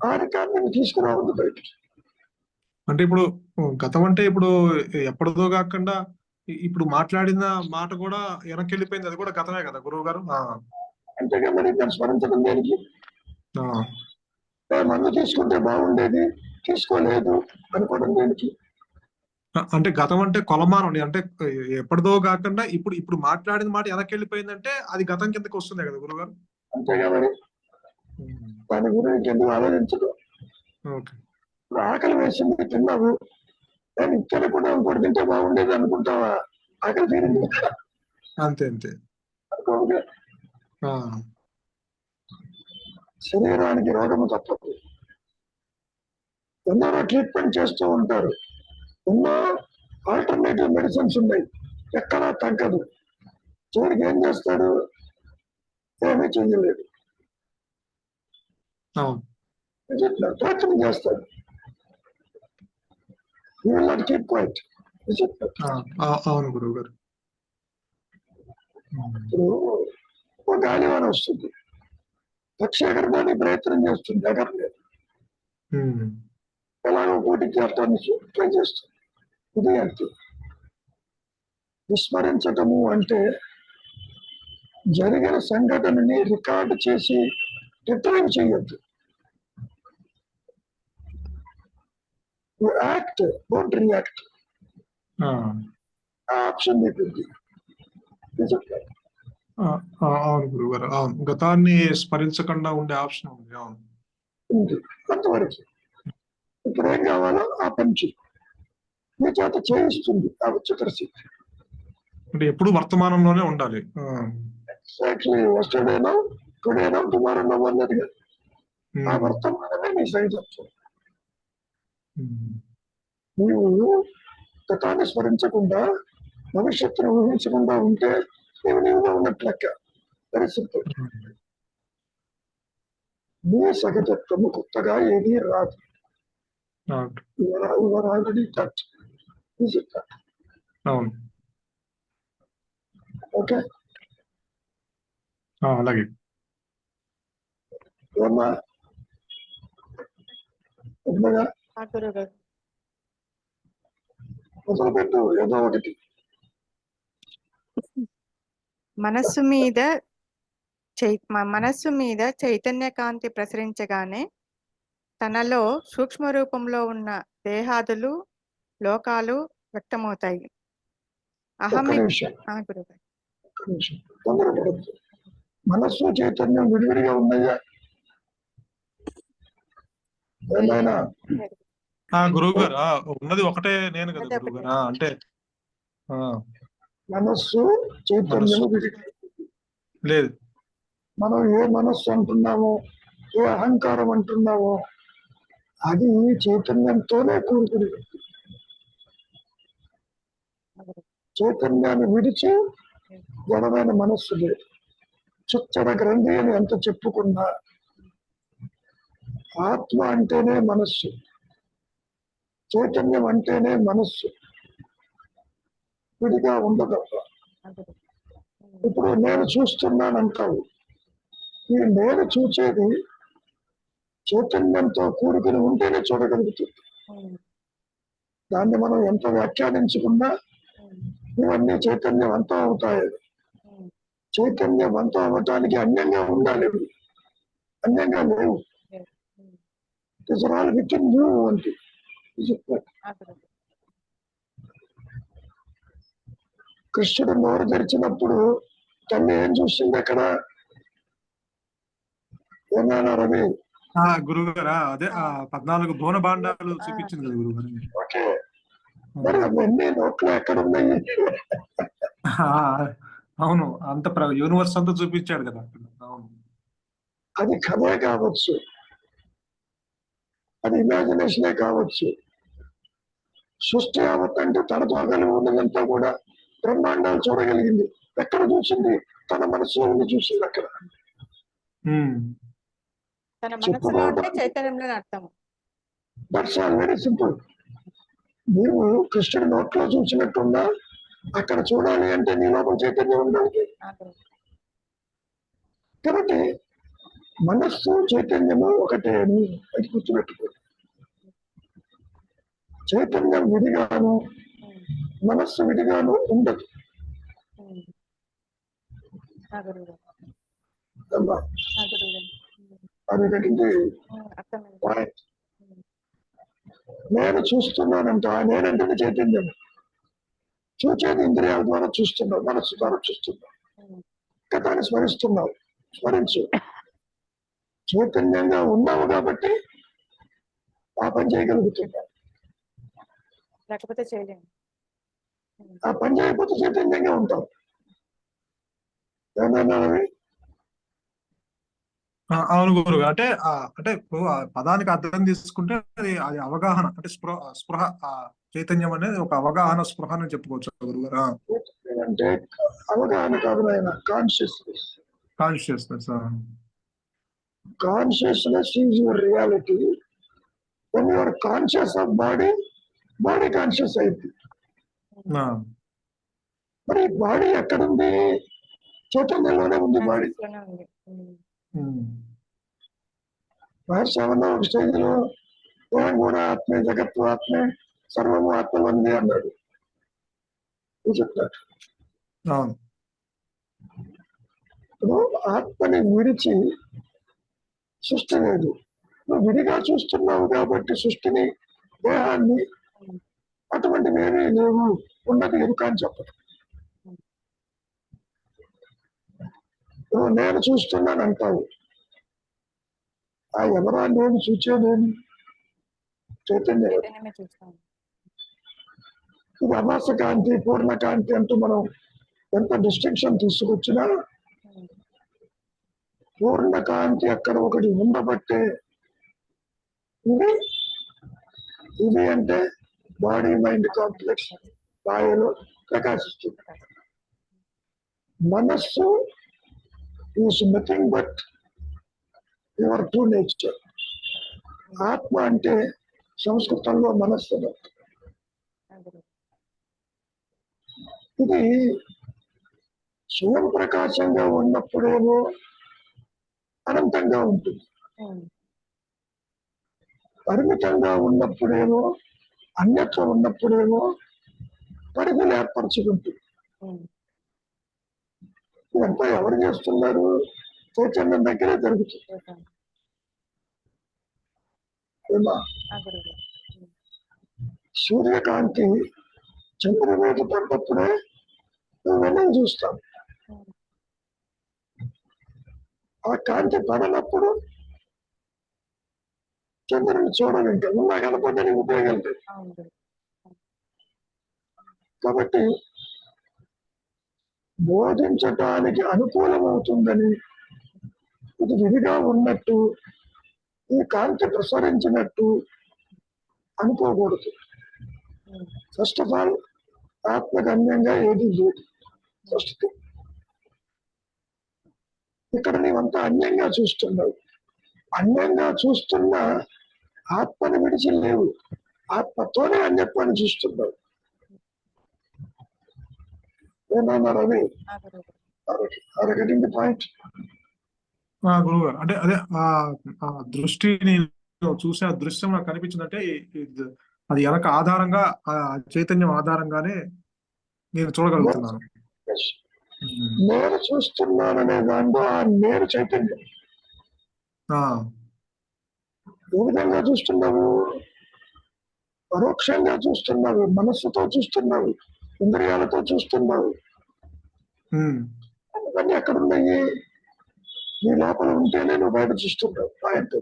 ఆ రికార్డుని తీసుకురావద్దు బయటికి. అంటే ఇప్పుడు గతం అంటే ఇప్పుడు ఎప్పటిదో కాకుండా ఇప్పుడు మాట్లాడిన మాట కూడా వెనక్కి వెళ్ళిపోయింది, అది కూడా గతమే కదా గురువు గారు? అంతేగా మరి దాన్ని స్మరించడం దేనికి? మందు తీసుకుంటే బాగుండేది, తీసుకోలేదు అనుకోవడం దేనికి? అంటే గతం అంటే కొలమానం, అంటే ఎప్పటిదో కాకుండా ఇప్పుడు ఇప్పుడు మాట్లాడిన మాట వెనక్కి వెళ్ళిపోయిందంటే అది గతం కిందకి వస్తుంది కదా గురువు గారు? అంతేగా మరి. దాని గురించి ఎందుకు ఆలోచించదు? ఆకలి వేసింది, తిన్నావు, దాన్ని తినకుండా ఇంకోటి తింటే బాగుండేది అనుకుంటావా? ఆకలి తీరింది అంతే అంతే. శరీరానికి రోగము తప్పదు. ఎందరో ట్రీట్మెంట్ చేస్తూ ఉంటారు, ఎన్నో ఆల్టర్నేటివ్ మెడిసిన్స్ ఉన్నాయి, ఎక్కడా తగ్గదు. చివరికి ఏం చేస్తాడు? ఏమీ చెయ్యలేదు, ప్రయత్నం చేస్తాడు. అవును గురువు గారు. ఇప్పుడు ఒక గాలివాన వస్తుంది, పక్షి ఎగరడానికి ప్రయత్నం చేస్తుంది, ఎగరలేదు. ఎలాగో కోటికి చేరటానికి ట్రై చేస్తుంది. ఇది అంతే. విస్మరించటము అంటే జరిగిన సంఘటనని రికార్డు చేసి రిట్రైవ్ చేయొద్దు. Act, don't react. ఆప్షన్ మీకు అవును గురువు గారు. అవును, గతాన్ని స్మరించకుండా ఉండే ఆప్షన్ ఉంది. అవును, ఉంది అంతవరకు. ఇప్పుడు ఏం కావాలో ఆ పని మీ చేత చేయిస్తుంది ఆ ఉచితశక్తి. అంటే ఎప్పుడు వర్తమానంలోనే ఉండాలి. ఎగ్జాక్ట్లీ. ఎస్టర్డేనో, టుడేనో, టుమారోనో అన్నదిగా ఆ వర్తమానమే నీ సైజత్వం. నీవు గతాన్ని స్మరించకుండా, భవిష్యత్తును ఊహించకుండా ఉంటే నీవుగా ఉన్నట్టు లెక్క. Very simple. నీ సహజత్వము కొత్తగా ఏదీ రాదు. Already touch. ఓకే, అలాగే. మొదలుపెట్టు ఏదో ఒకటి. మనస్సు మీద చైతన్య కాంతి ప్రసరించగానే తనలో సూక్ష్మ రూపంలో ఉన్న దేహాదులు, లోకాలు వ్యక్తమవుతాయి. మనస్సు చైతన్యం విడివిడిగా ఉన్నాయా? ఏమైనా గురువు గారు ఉన్నది ఒకటే నేను కదా గురువు గారు. అంటే మనస్సు చైతన్యము విడిగా లేదు. మనం ఏ మనస్సు అంటున్నామో, ఏ అహంకారం అంటున్నామో అది చైతన్యంతోనే కూడుకుని. చైతన్యాన్ని విడిచి జడమైన మనస్సు లేదు. చిచ్చడ గ్రంథి అని ఎంత చెప్పుకున్నా ఆత్మ అంటేనే మనస్సు, చైతన్యం అంటేనే మనస్సు, విడిగా ఉండదు. ఇప్పుడు నేను చూస్తున్నానంటావు, ఈ నేను చూసేది చైతన్యంతో కూడుకుని ఉంటేనే చూడగలుగుతుంది. దాన్ని మనం ఎంత వ్యాఖ్యానించుకున్నా ఇవన్నీ చైతన్యవంతం అవుతాయి. చైతన్యవంతం అవ్వటానికి అన్యంగా ఉండాలి, అన్యంగా లేవు. It's all with in you అంటే. కృష్ణుడు నోరు తెరిచినప్పుడు తల్లి ఏం చూసింది అక్కడ? ఏమైనా రవి? గురువు గారా, అదే 14 భువన భాండాలు చూపించింది కదా గురువు గారు. ఓకే, మరి అవన్నీ నోట్లో ఎక్కడ ఉన్నాయి? అవును, అంత యూనివర్స్ అంతా చూపించాడు కదా. అవును, అది కథే కావచ్చు, అది ఇమాజినేషనే కావచ్చు. సృష్టి యావత్ అంటే తనతో కలిగి ఉన్నదంతా కూడా బ్రహ్మాండాలు చూడగలిగింది. ఎక్కడ చూసింది? తన మనసులో ఉండి చూసింది. అక్కడ తన మనసులో అంటే చైతన్యంలో అర్థం. That's all very simple. నీవు కృష్ణుడి నోట్లో చూసినట్టున్నా అక్కడ చూడాలి అంటే నీ లోపల చైతన్యం ఉండాలి. కాబట్టి మనస్సు చైతన్యము ఒకటే అని అది గుర్తుపెట్టుకో. చైతన్యం విడిగాను మనస్సు విడిగాను ఉండదు. అది పాయింట్. నేను చూస్తున్నానంట, నేనంటే చైతన్యం. చూచేది ఇంద్రియాల ద్వారా చూస్తున్నావు, మనస్సు ద్వారా చూస్తున్నావు, దాన్ని స్మరిస్తున్నావు. స్మరించు. చైతన్యంగా ఉన్నావు కాబట్టి ఆ పని చేయగలుగుతున్నావు. లేకపోతే చేయలేము. ఆ పని చేయకపోతే చైతన్యంగా ఉంటావు. అవును గురువు. అంటే అంటే ఇప్పుడు ఆ పదానికి అర్థం తీసుకుంటే అది అవగాహన, అంటే స్పృహ చైతన్యం అనేది ఒక అవగాహన, స్పృహ అని చెప్పుకోవచ్చు గురువు గారు. అంటే అవగాహన కాదు ఆయన, consciousness. Consciousness. Consciousness is your reality. When you are conscious of body, body conscious అయింది. మరి బాడీ ఎక్కడుంది? చైతన్యంలోనే ఉంది బాడీ. మహర్షి ఒక స్టేజ్ లో నేను కూడా ఆత్మే, జగత్తు ఆత్మే, సర్వము ఆత్మ ఉంది అన్నాడు. చెప్తాడు. ఇప్పుడు ఆత్మని విడిచి సృష్టి లేదు. నువ్వు విడిగా చూస్తున్నావు కాబట్టి సృష్టిని, దేహాన్ని, అటువంటి వేరే లేవు, ఉన్నది ఎరుక అని చెప్పదు. నువ్వు నేను చూస్తున్నాను అంటావు. ఆ ఎవరా నేను చూచేదేమి? చైతన్యం. ఇది అభాస కాంతి, పూర్ణ కాంతి అంటూ మనం ఎంత డిస్టింక్షన్ తీసుకొచ్చినా పూర్ణ కాంతి అక్కడ ఒకటి ఉండబట్టే ఇది అంటే బాడీ మైండ్ కాంప్లెక్స్ మాయలో ప్రకాశిస్తుంది. మనస్సు is nothing but your true nature. ఆత్మ అంటే సంస్కృతంలో మనస్సు. ఇది స్వయం ప్రకాశంగా ఉన్నప్పుడేమో అనంతంగా ఉంటుంది, పరిమితంగా ఉన్నప్పుడేమో, అన్యత్వం ఉన్నప్పుడేమో పరిధిని ఏర్పరచుకుంటుంది. ఇదంతా ఎవరు చేస్తున్నారు? చైతన్యం దగ్గరే జరుగుతుంది. సూర్యకాంతి చంద్రుడి మీద పడ్డప్పుడే నువ్వు చూస్తావు. ఆ కాంతి పడనప్పుడు చంద్రుని చూడలేక ఉన్నా కనపడ్డ ఉపయోగం లేదు. కాబట్టి బోధించటానికి అనుకూలమవుతుందని ఇది విడిగా ఉన్నట్టు, ఈ కాంతి ప్రసరించినట్టు అనుకోకూడదు. ఫస్ట్ ఆఫ్ ఆల్ ఆత్మగమ్యంగా ఏది లేదు. ఫస్ట్ ఇక్కడ నీవంతా అన్యంగా చూస్తున్నావు. అన్యంగా చూస్తున్నా ఆత్మని విడిచి లేవు, ఆత్మతోనే అన్యత్వాన్ని చూస్తున్నావు. ఏమన్నా రవి? అరగటింది పాయింట్. గురువు గారు, అంటే అదే ఆ దృష్టిని చూసే ఆ దృశ్యం నాకు కనిపించిందంటే అది వెనక ఆధారంగా, ఆ చైతన్యం ఆధారంగానే నేను చూడగలుగుతున్నాను. నేను చూస్తున్నాననే దాంట్లో ఆ నేను చైతన్యం. ఏ విధంగా చూస్తున్నావు? పరోక్షంగా చూస్తున్నావు, మనస్సుతో చూస్తున్నావు, ఇంద్రియాలతో చూస్తున్నావు. అందుకని ఎక్కడున్నాయి? నీ లోపల ఉంటేనే నువ్వు బయట చూస్తున్నావు. ఆయనతో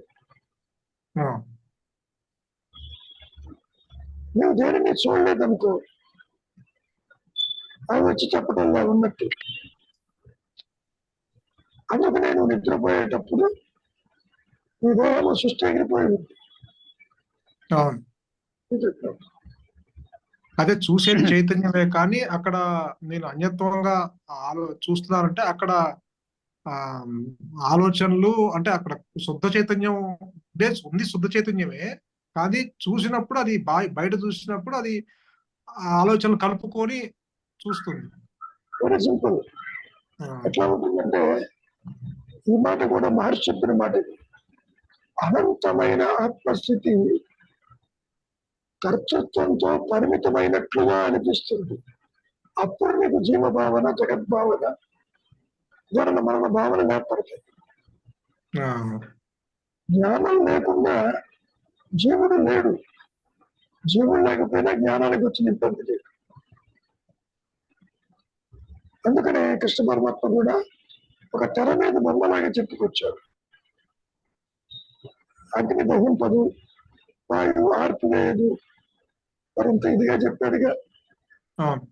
నువ్వు దేనిని చూడలేదనుకో, అవి వచ్చి చెప్పడంలా ఉన్నట్టు. అందుకనే నువ్వు నిద్రపోయేటప్పుడు నీ దేహంలో సృష్టి ఎగిరిపోయి ఉంది. అదే చూసేది చైతన్యమే, కానీ అక్కడ నేను అన్యత్వంగా చూస్తున్నానంటే అక్కడ ఆ ఆలోచనలు అంటే అక్కడ శుద్ధ చైతన్యం ఉంది, శుద్ధ చైతన్యమే. కానీ చూసినప్పుడు అది బయట చూసినప్పుడు అది ఆ ఆలోచనలు కలుపుకొని చూస్తుంది. Very simple. ఆ, ఎట్లా ఉంటుందంటే ఈ మాట కూడా మహర్షి చెప్పిన మాట ఇది. అనంతమైన ఆత్మస్థితి కర్తృత్వంతో పరిమితమైనట్లుగా అనిపిస్తుంది. అప్పుడు నీకు జీవభావన, జగద్భావన, జనన మరణ భావన ఏర్పడతాయి. ఆ, జ్ఞానం లేకుండా జీవుడు లేడు. జీవుడు లేకపోయినా జ్ఞానానికి వచ్చిన ఇబ్బంది లేదు. అందుకనే కృష్ణ పరమాత్మ కూడా ఒక తెర మీద బొమ్మలాగా చెప్పుకొచ్చాడు. అగ్ని దహింపదు, వాయువు ఆర్పివేయదు, మరింత ఇదిగా చెప్పాడుగా. అవును.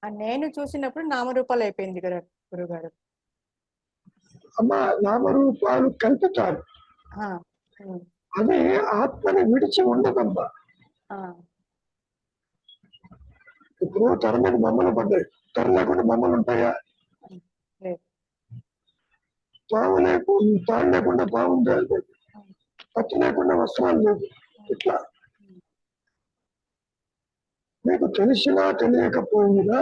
ఆ నేను చూసినప్పుడు నామరూపాలు అయిపోయింది గురుగారు. అమ్మ నామరూపాలు కల్పితాలు, ఆ, ఉమ్, అవి ఆత్మని విడిచి ఉండదమ్మా. ఆ, ఇప్పుడు తెర మీద బొమ్మలు పడ్డాయి, తెర లేకుండా బొమ్మలు ఉంటాయా? లేదు. తావు లేకుండా బాగుంది, పత్తి లేకుండా వస్త్రాలు లేదు. ఇట్లా మీకు తెలిసినా తెలియకపోయినా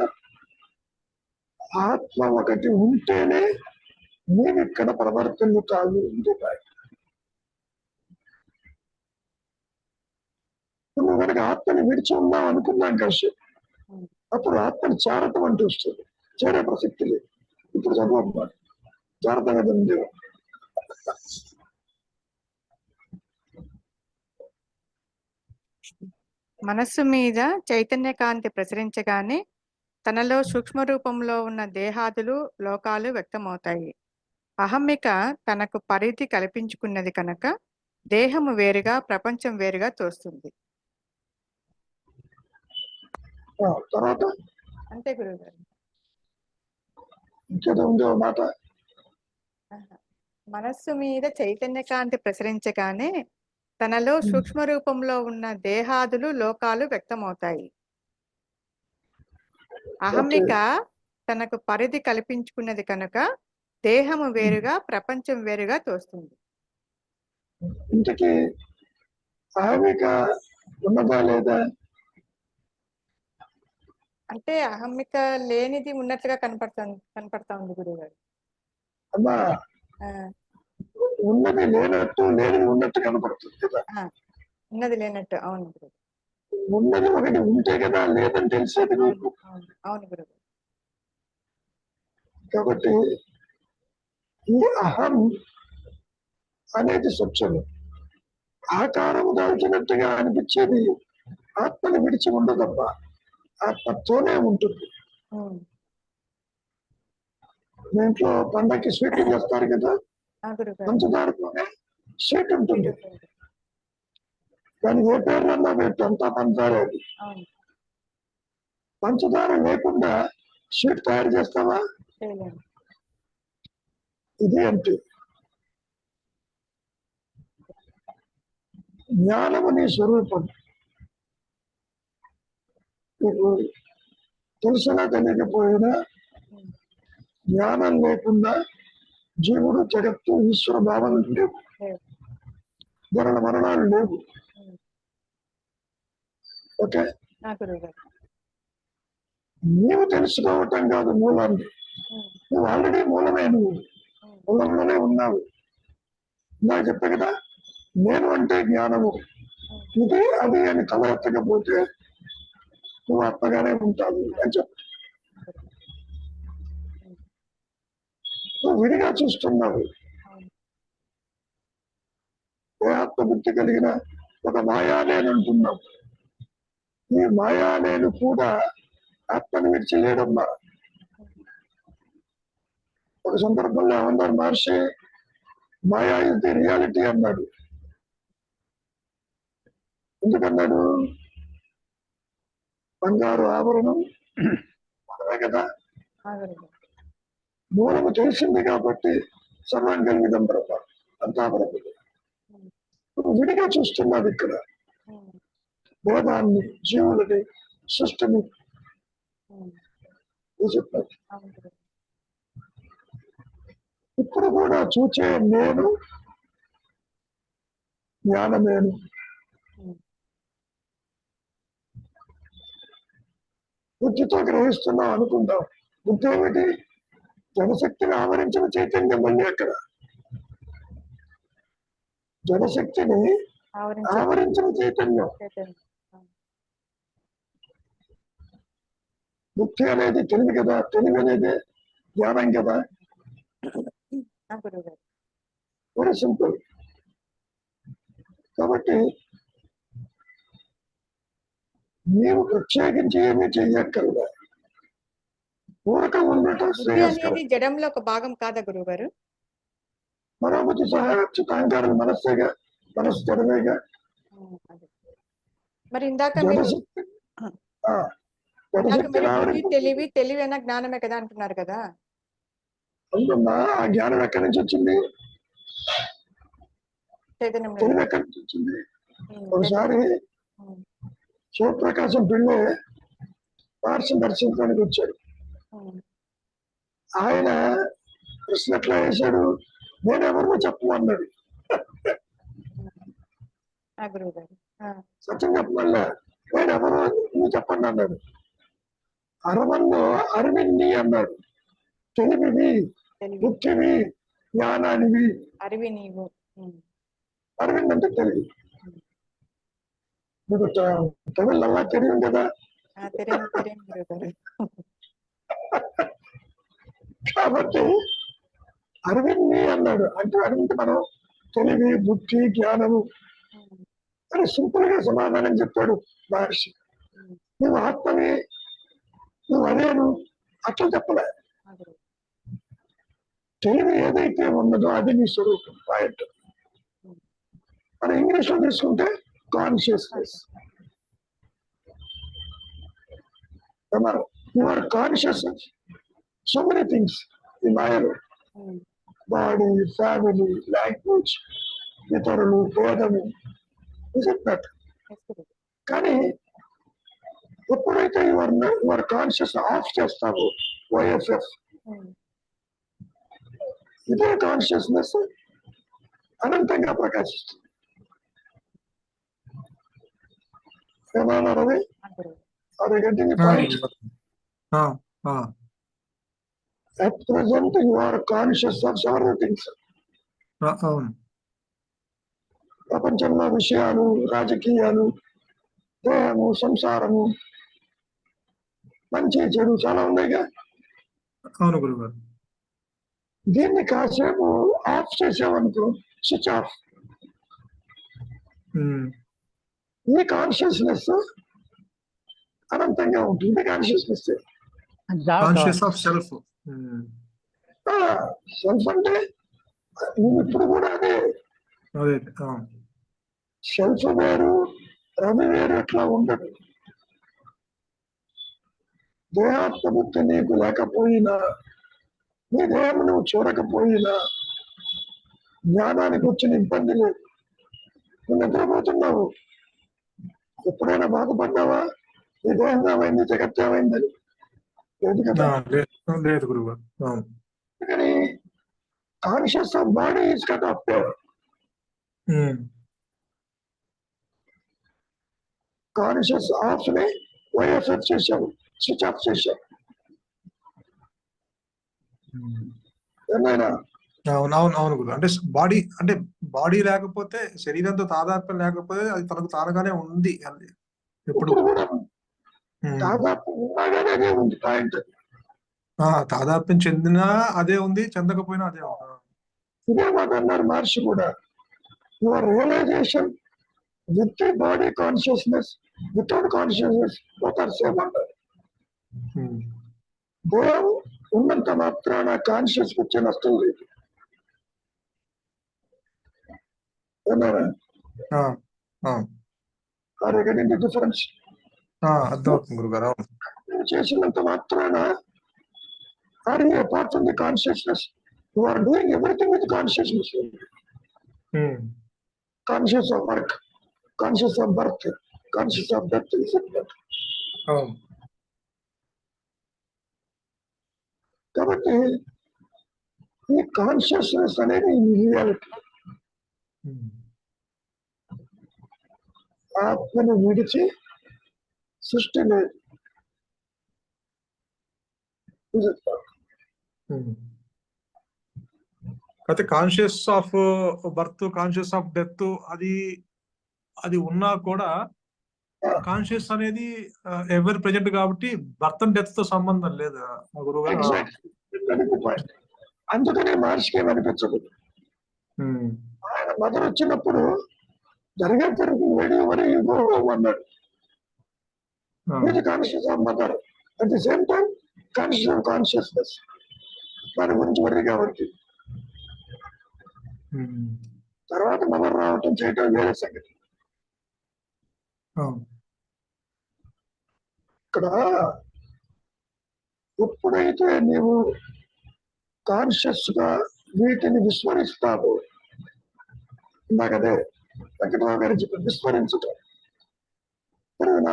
ఆత్మ ఒకటి ఉంటేనే నేను ఇక్కడ ప్రవర్తిల్లుతాను. నువ్వు కనుక ఆత్మని విడిచి ఉన్నావు అనుకున్నాం కలిసి, అప్పుడు ఆత్మని చేరటం అంటూ వస్తుంది. చేరే ప్రసక్తి లేదు. ఇప్పుడు చదువు చేరటం కదండి. మనస్సు మీద చైతన్య కాంతి ప్రసరించగానే తనలో సూక్ష్మ రూపంలో ఉన్న దేహాదులు, లోకాలు వ్యక్తమవుతాయి. అహమ్మిక తనకు పరిధి కల్పించుకున్నది కనుక దేహము వేరుగా, ప్రపంచం వేరుగా తోస్తుంది. తర్వాత అంతే గురుగారు. ఇంకేదో ఉందో మాట. మనస్సు మీద చైతన్య కాంతి ప్రసరించగానే తనలో సూక్ష్మ రూపంలో ఉన్న దేహాదులు, లోకాలు వ్యక్తమవుతాయి. అహమ్మిక తనకు పరిధి కల్పించుకున్నది కనుక దేహము వేరుగా, ప్రపంచం వేరుగా తోస్తుంది. ఇంతకీ అహమిక ఉన్నదా లేదా? అంటే అహమ్మిక లేనిది ఉన్నట్లుగా కనపడతా ఉంది గురుగారు. అమ్మా, ఉన్నది లేనట్టు, లేనిది ఉన్నట్టు కనపడుతుంది కదా. ఉన్నది లేనట్టు. అవును గురువు. ఉన్నది ఒకటి ఉంటే కదా లేదని తెలిసేది మీకు. అవును గురువు. కాబట్టి ఈ అహం అనేది సత్యము. ఆకారము దాల్చినట్టుగా అనిపించేది ఆత్మని విడిచి ఉండదబ్బా, ఆత్మతోనే ఉంటుంది. దీంట్లో పండగకి స్వీట్ చేస్తారు కదా, పంచదారతోనే స్వీట్ ఉంటుంది. దానికి ఏ పేర్లన్నా పెట్టు, అంతా పంచదార. పంచదార లేకుండా స్వీట్ తయారు చేస్తావా? ఇది అంటే జ్ఞానము నీ స్వరూపం. నీకు తెలిసినా తెలియకపోయినా జ్ఞానం లేకుండా జీవుడు, జగత్తు, ఈశ్వర భావనలు లేవు, జనన మరణాలు లేవు. ఓకే, నీవు తెలుసుకోవటం కాదు మూలాన్ని. నువ్వు ఆల్రెడీ మూలమే, నువ్వు మూలంలోనే ఉన్నావు. నాకు చెప్పే కదా, నేను అంటే జ్ఞానము, ఇది అది అని తలెత్తకపోతే నువ్వు ఆత్మగానే ఉంటావు అని చెప్పు. నువ్వు విడిగా చూస్తున్నావు. ఏ ఆత్మబుద్ధి కలిగిన ఒక మాయా నేను అంటున్నావు. ఈ మాయా నేను కూడా ఆత్మను విడిచి లేడమ్మా. ఒక సందర్భంలో ఏమన్నారు మహర్షి, మాయా ఇస్ ది రియాలిటీ అన్నాడు. ఎందుకన్నాడు? బంగారు ఆభరణం మనమే కదా, మూలము తెలిసింది కాబట్టి సర్వాంగం బ్రహ్మ అంతా బ్రహ్మది. విడిగా చూస్తున్నాడు ఇక్కడ భేదాన్ని, జీవులని, సృష్టిని ఉమ్, చెప్పారు. అవును గురువు. ఇప్పుడు కూడా చూచే నేను జ్ఞానమేను. ఉమ్, బుద్ధితో గ్రహిస్తున్నాం అనుకుందాం. బుద్ధి ఏమిటి? జనశక్తిని ఆవరించిన చైతన్యం. మళ్ళీ అక్కడ జనశక్తిని ఆవరించే ఆవరించిన చైతన్యం. చైతన్యం. బుద్ధి అనేది తెలివి కదా, తెలివి అనేది జ్ఞానం కదా. గురువు గారు. Very simple. కాబట్టి నీవు ప్రత్యేకించి ఏమీ చెయ్యక్కర్లే, ఊరక ఉండటం బుద్ధి శ్రేయస్కరం. అనేది జడంలో ఒక భాగం కాదా గురువు గారు? మనోబుద్ధి సహాయచ్చు అహంకారం మనస్సేగా, మనస్సు జడమేగా. అదే. మరి ఇందాక మీరు జడశక్తి జడశక్తి బుద్ధి రావడం తెలివి, తెలివైన జ్ఞానమే కదా అంటున్నారు కదా. అందున్నా ఆ జ్ఞానం ఎక్కడి నుంచి వచ్చింది? చైతన్యం తెలివి ఎక్కడి నుంచి వచ్చింది? ఒకసారి ఉమ్, శివప్రకాశం పిళ్ళే పార్శ్వం దర్శించడానికి వచ్చాడు. ఉమ్, ఆయన కృష్ణ ఎట్లా వేశాడు? నేనెవరినో చెప్పమన్నాడు. గురువు గారు. సత్యం చెప్పమల్లా, నేనెవరో నువ్వు చెప్పండి అన్నాడు. అరవల్లో అరవింది అన్నాడు. తెలివివి, తెలివి, బుద్ధివి, జ్ఞానానివి. అరివి నీవు. అరవింద్ అంటే తెలివి. మీకు తమిళ తెలియదు కదా. తెలియదు గురువు గారు. కాబట్టి అరవింది అన్నాడు. అంటే అరవింద్ మనం తెలివి, బుద్ధి, జ్ఞానము అని సింపుల్ గా సమాధానం చెప్పాడు మహర్షి. నువ్వు ఆత్మవి, నువ్వు అదేను అట్లా చెప్పలే. తెలివి ఏదైతే ఉన్నదో అది నీ స్వరూపం. పాయింట్. మన ఇంగ్లీష్ లో తీసుకుంటే consciousness. You are conscious so many things ఈ మాయలో. బాడీ, ఫ్యామిలీ, లాంగ్వేజ్, ఇతరులు, భేదము, కానీ ఎప్పుడైతే యువర్ కాన్షియస్ ఆఫ్ చేస్తావో, ఓఎఫ్ఎఫ్, ఇదే కాన్షియస్నెస్ అనంతంగా ప్రకాశిస్తుంది. ఏమన్నా రవి? అదే గంటని point. At present you are conscious of several things. ప్రపంచంలో విషయాలు, రాజకీయాలు, దేహము, సంసారము, మంచి చెడు చాలా ఉన్నాయిగా. అవును గురుగారు. దీన్ని కాసేపు ఆఫ్ చేసామనుకో, స్విచ్ ఆఫ్, ఈ కాన్షియస్నెస్ అనంతంగా ఉంటుంది. Consciousness conscious of self. Self అంటే నువ్వు ఇప్పుడు కూడా అదే. సెల్ఫ్ వేరు, రవి వేరు ఎట్లా ఉండదు. దేహాత్మబుద్ధి నీకు లేకపోయినా, నీ దేహం నువ్వు చూడకపోయినా జ్ఞానానికి వచ్చిన ఇబ్బంది లేదు. నువ్వు నిద్రపోతున్నావు, ఎప్పుడైనా బాధపడ్డావా? నీ దేహం ఏమైంది, జగత్ ఏమైందని? లేదు కదా. లేదు గురుగారు. కానీ conscious of body is cut off. Conscious of ని వైఎఫ్ఎఫ్ చేశావు, స్విచ్ ఆఫ్ చేశావు. ఏమైనా అవును గురు. అంటే బాడీ లేకపోతే, శరీరంతో తాదాత్మ్యం లేకపోతే అది తనకు తానుగానే ఉంది. ఎప్పుడు కూడా దాదాపు ఉన్నాగానే అదే ఉంది. పాయింట్ తాదాత్మ్యం చెందినా అదే ఉంది, చెందకపోయినా అదే ఉంది. ఇదే మాట అన్నారు మహర్షి కూడా. Your realisation with body consciousness, without consciousness both are same అన్నారు. దేహం ఉన్నంత మాత్రాన కాన్షియస్ వచ్చే నష్టం లేదు. అరేగండి డిఫరెన్స్ అర్థమవుతుంది గురుగారు. చేసినంత మాత్రాన are you apart from the consciousness, you are doing everything with consciousness. Conscious of work, conscious of birth, conscious of death. అవును. కాబట్టి ఈ కాన్షియస్నెస్ అనేది రియాలిటీ. ఉమ్. ఆత్మను విడిచి సృష్టి లేదు. ఇది ఉమ్. అయితే conscious of birth, conscious of death అది ఉన్నా కూడా కాన్షియస్ అనేది ఎవరి ప్రెజెంట్ కాబట్టి బర్త్ అండ్ డెత్ తో సంబంధం లేదు గురువు గారు. exactly point. అందుకనే మహర్షికి ఏమనిపించదు. ఆయన మదర్ వచ్చినప్పుడు జరిగేసరికి వేడి మరి అన్నాడు. ఇది conscious of mother, at the same time conscious of consciousness. దాని గురించి వరి కాబట్టి తర్వాత మదర్ రావటం చేయటం వేరే సంగతి. ఇక్కడ ఎప్పుడైతే నీవు కాన్షియస్ గా వీటిని విస్మరిస్తావు, ఇందాకదే వెంకటరావు గారు చెప్పి విస్మరించటం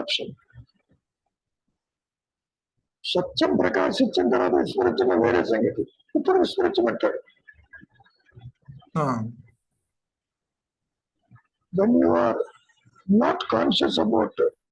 ఆప్షన్. సత్యం ప్రకాశించిన తర్వాత విస్మరించడం వేరే సంగతి. ఇప్పుడు విస్మరించమంటాడు. When you are not conscious about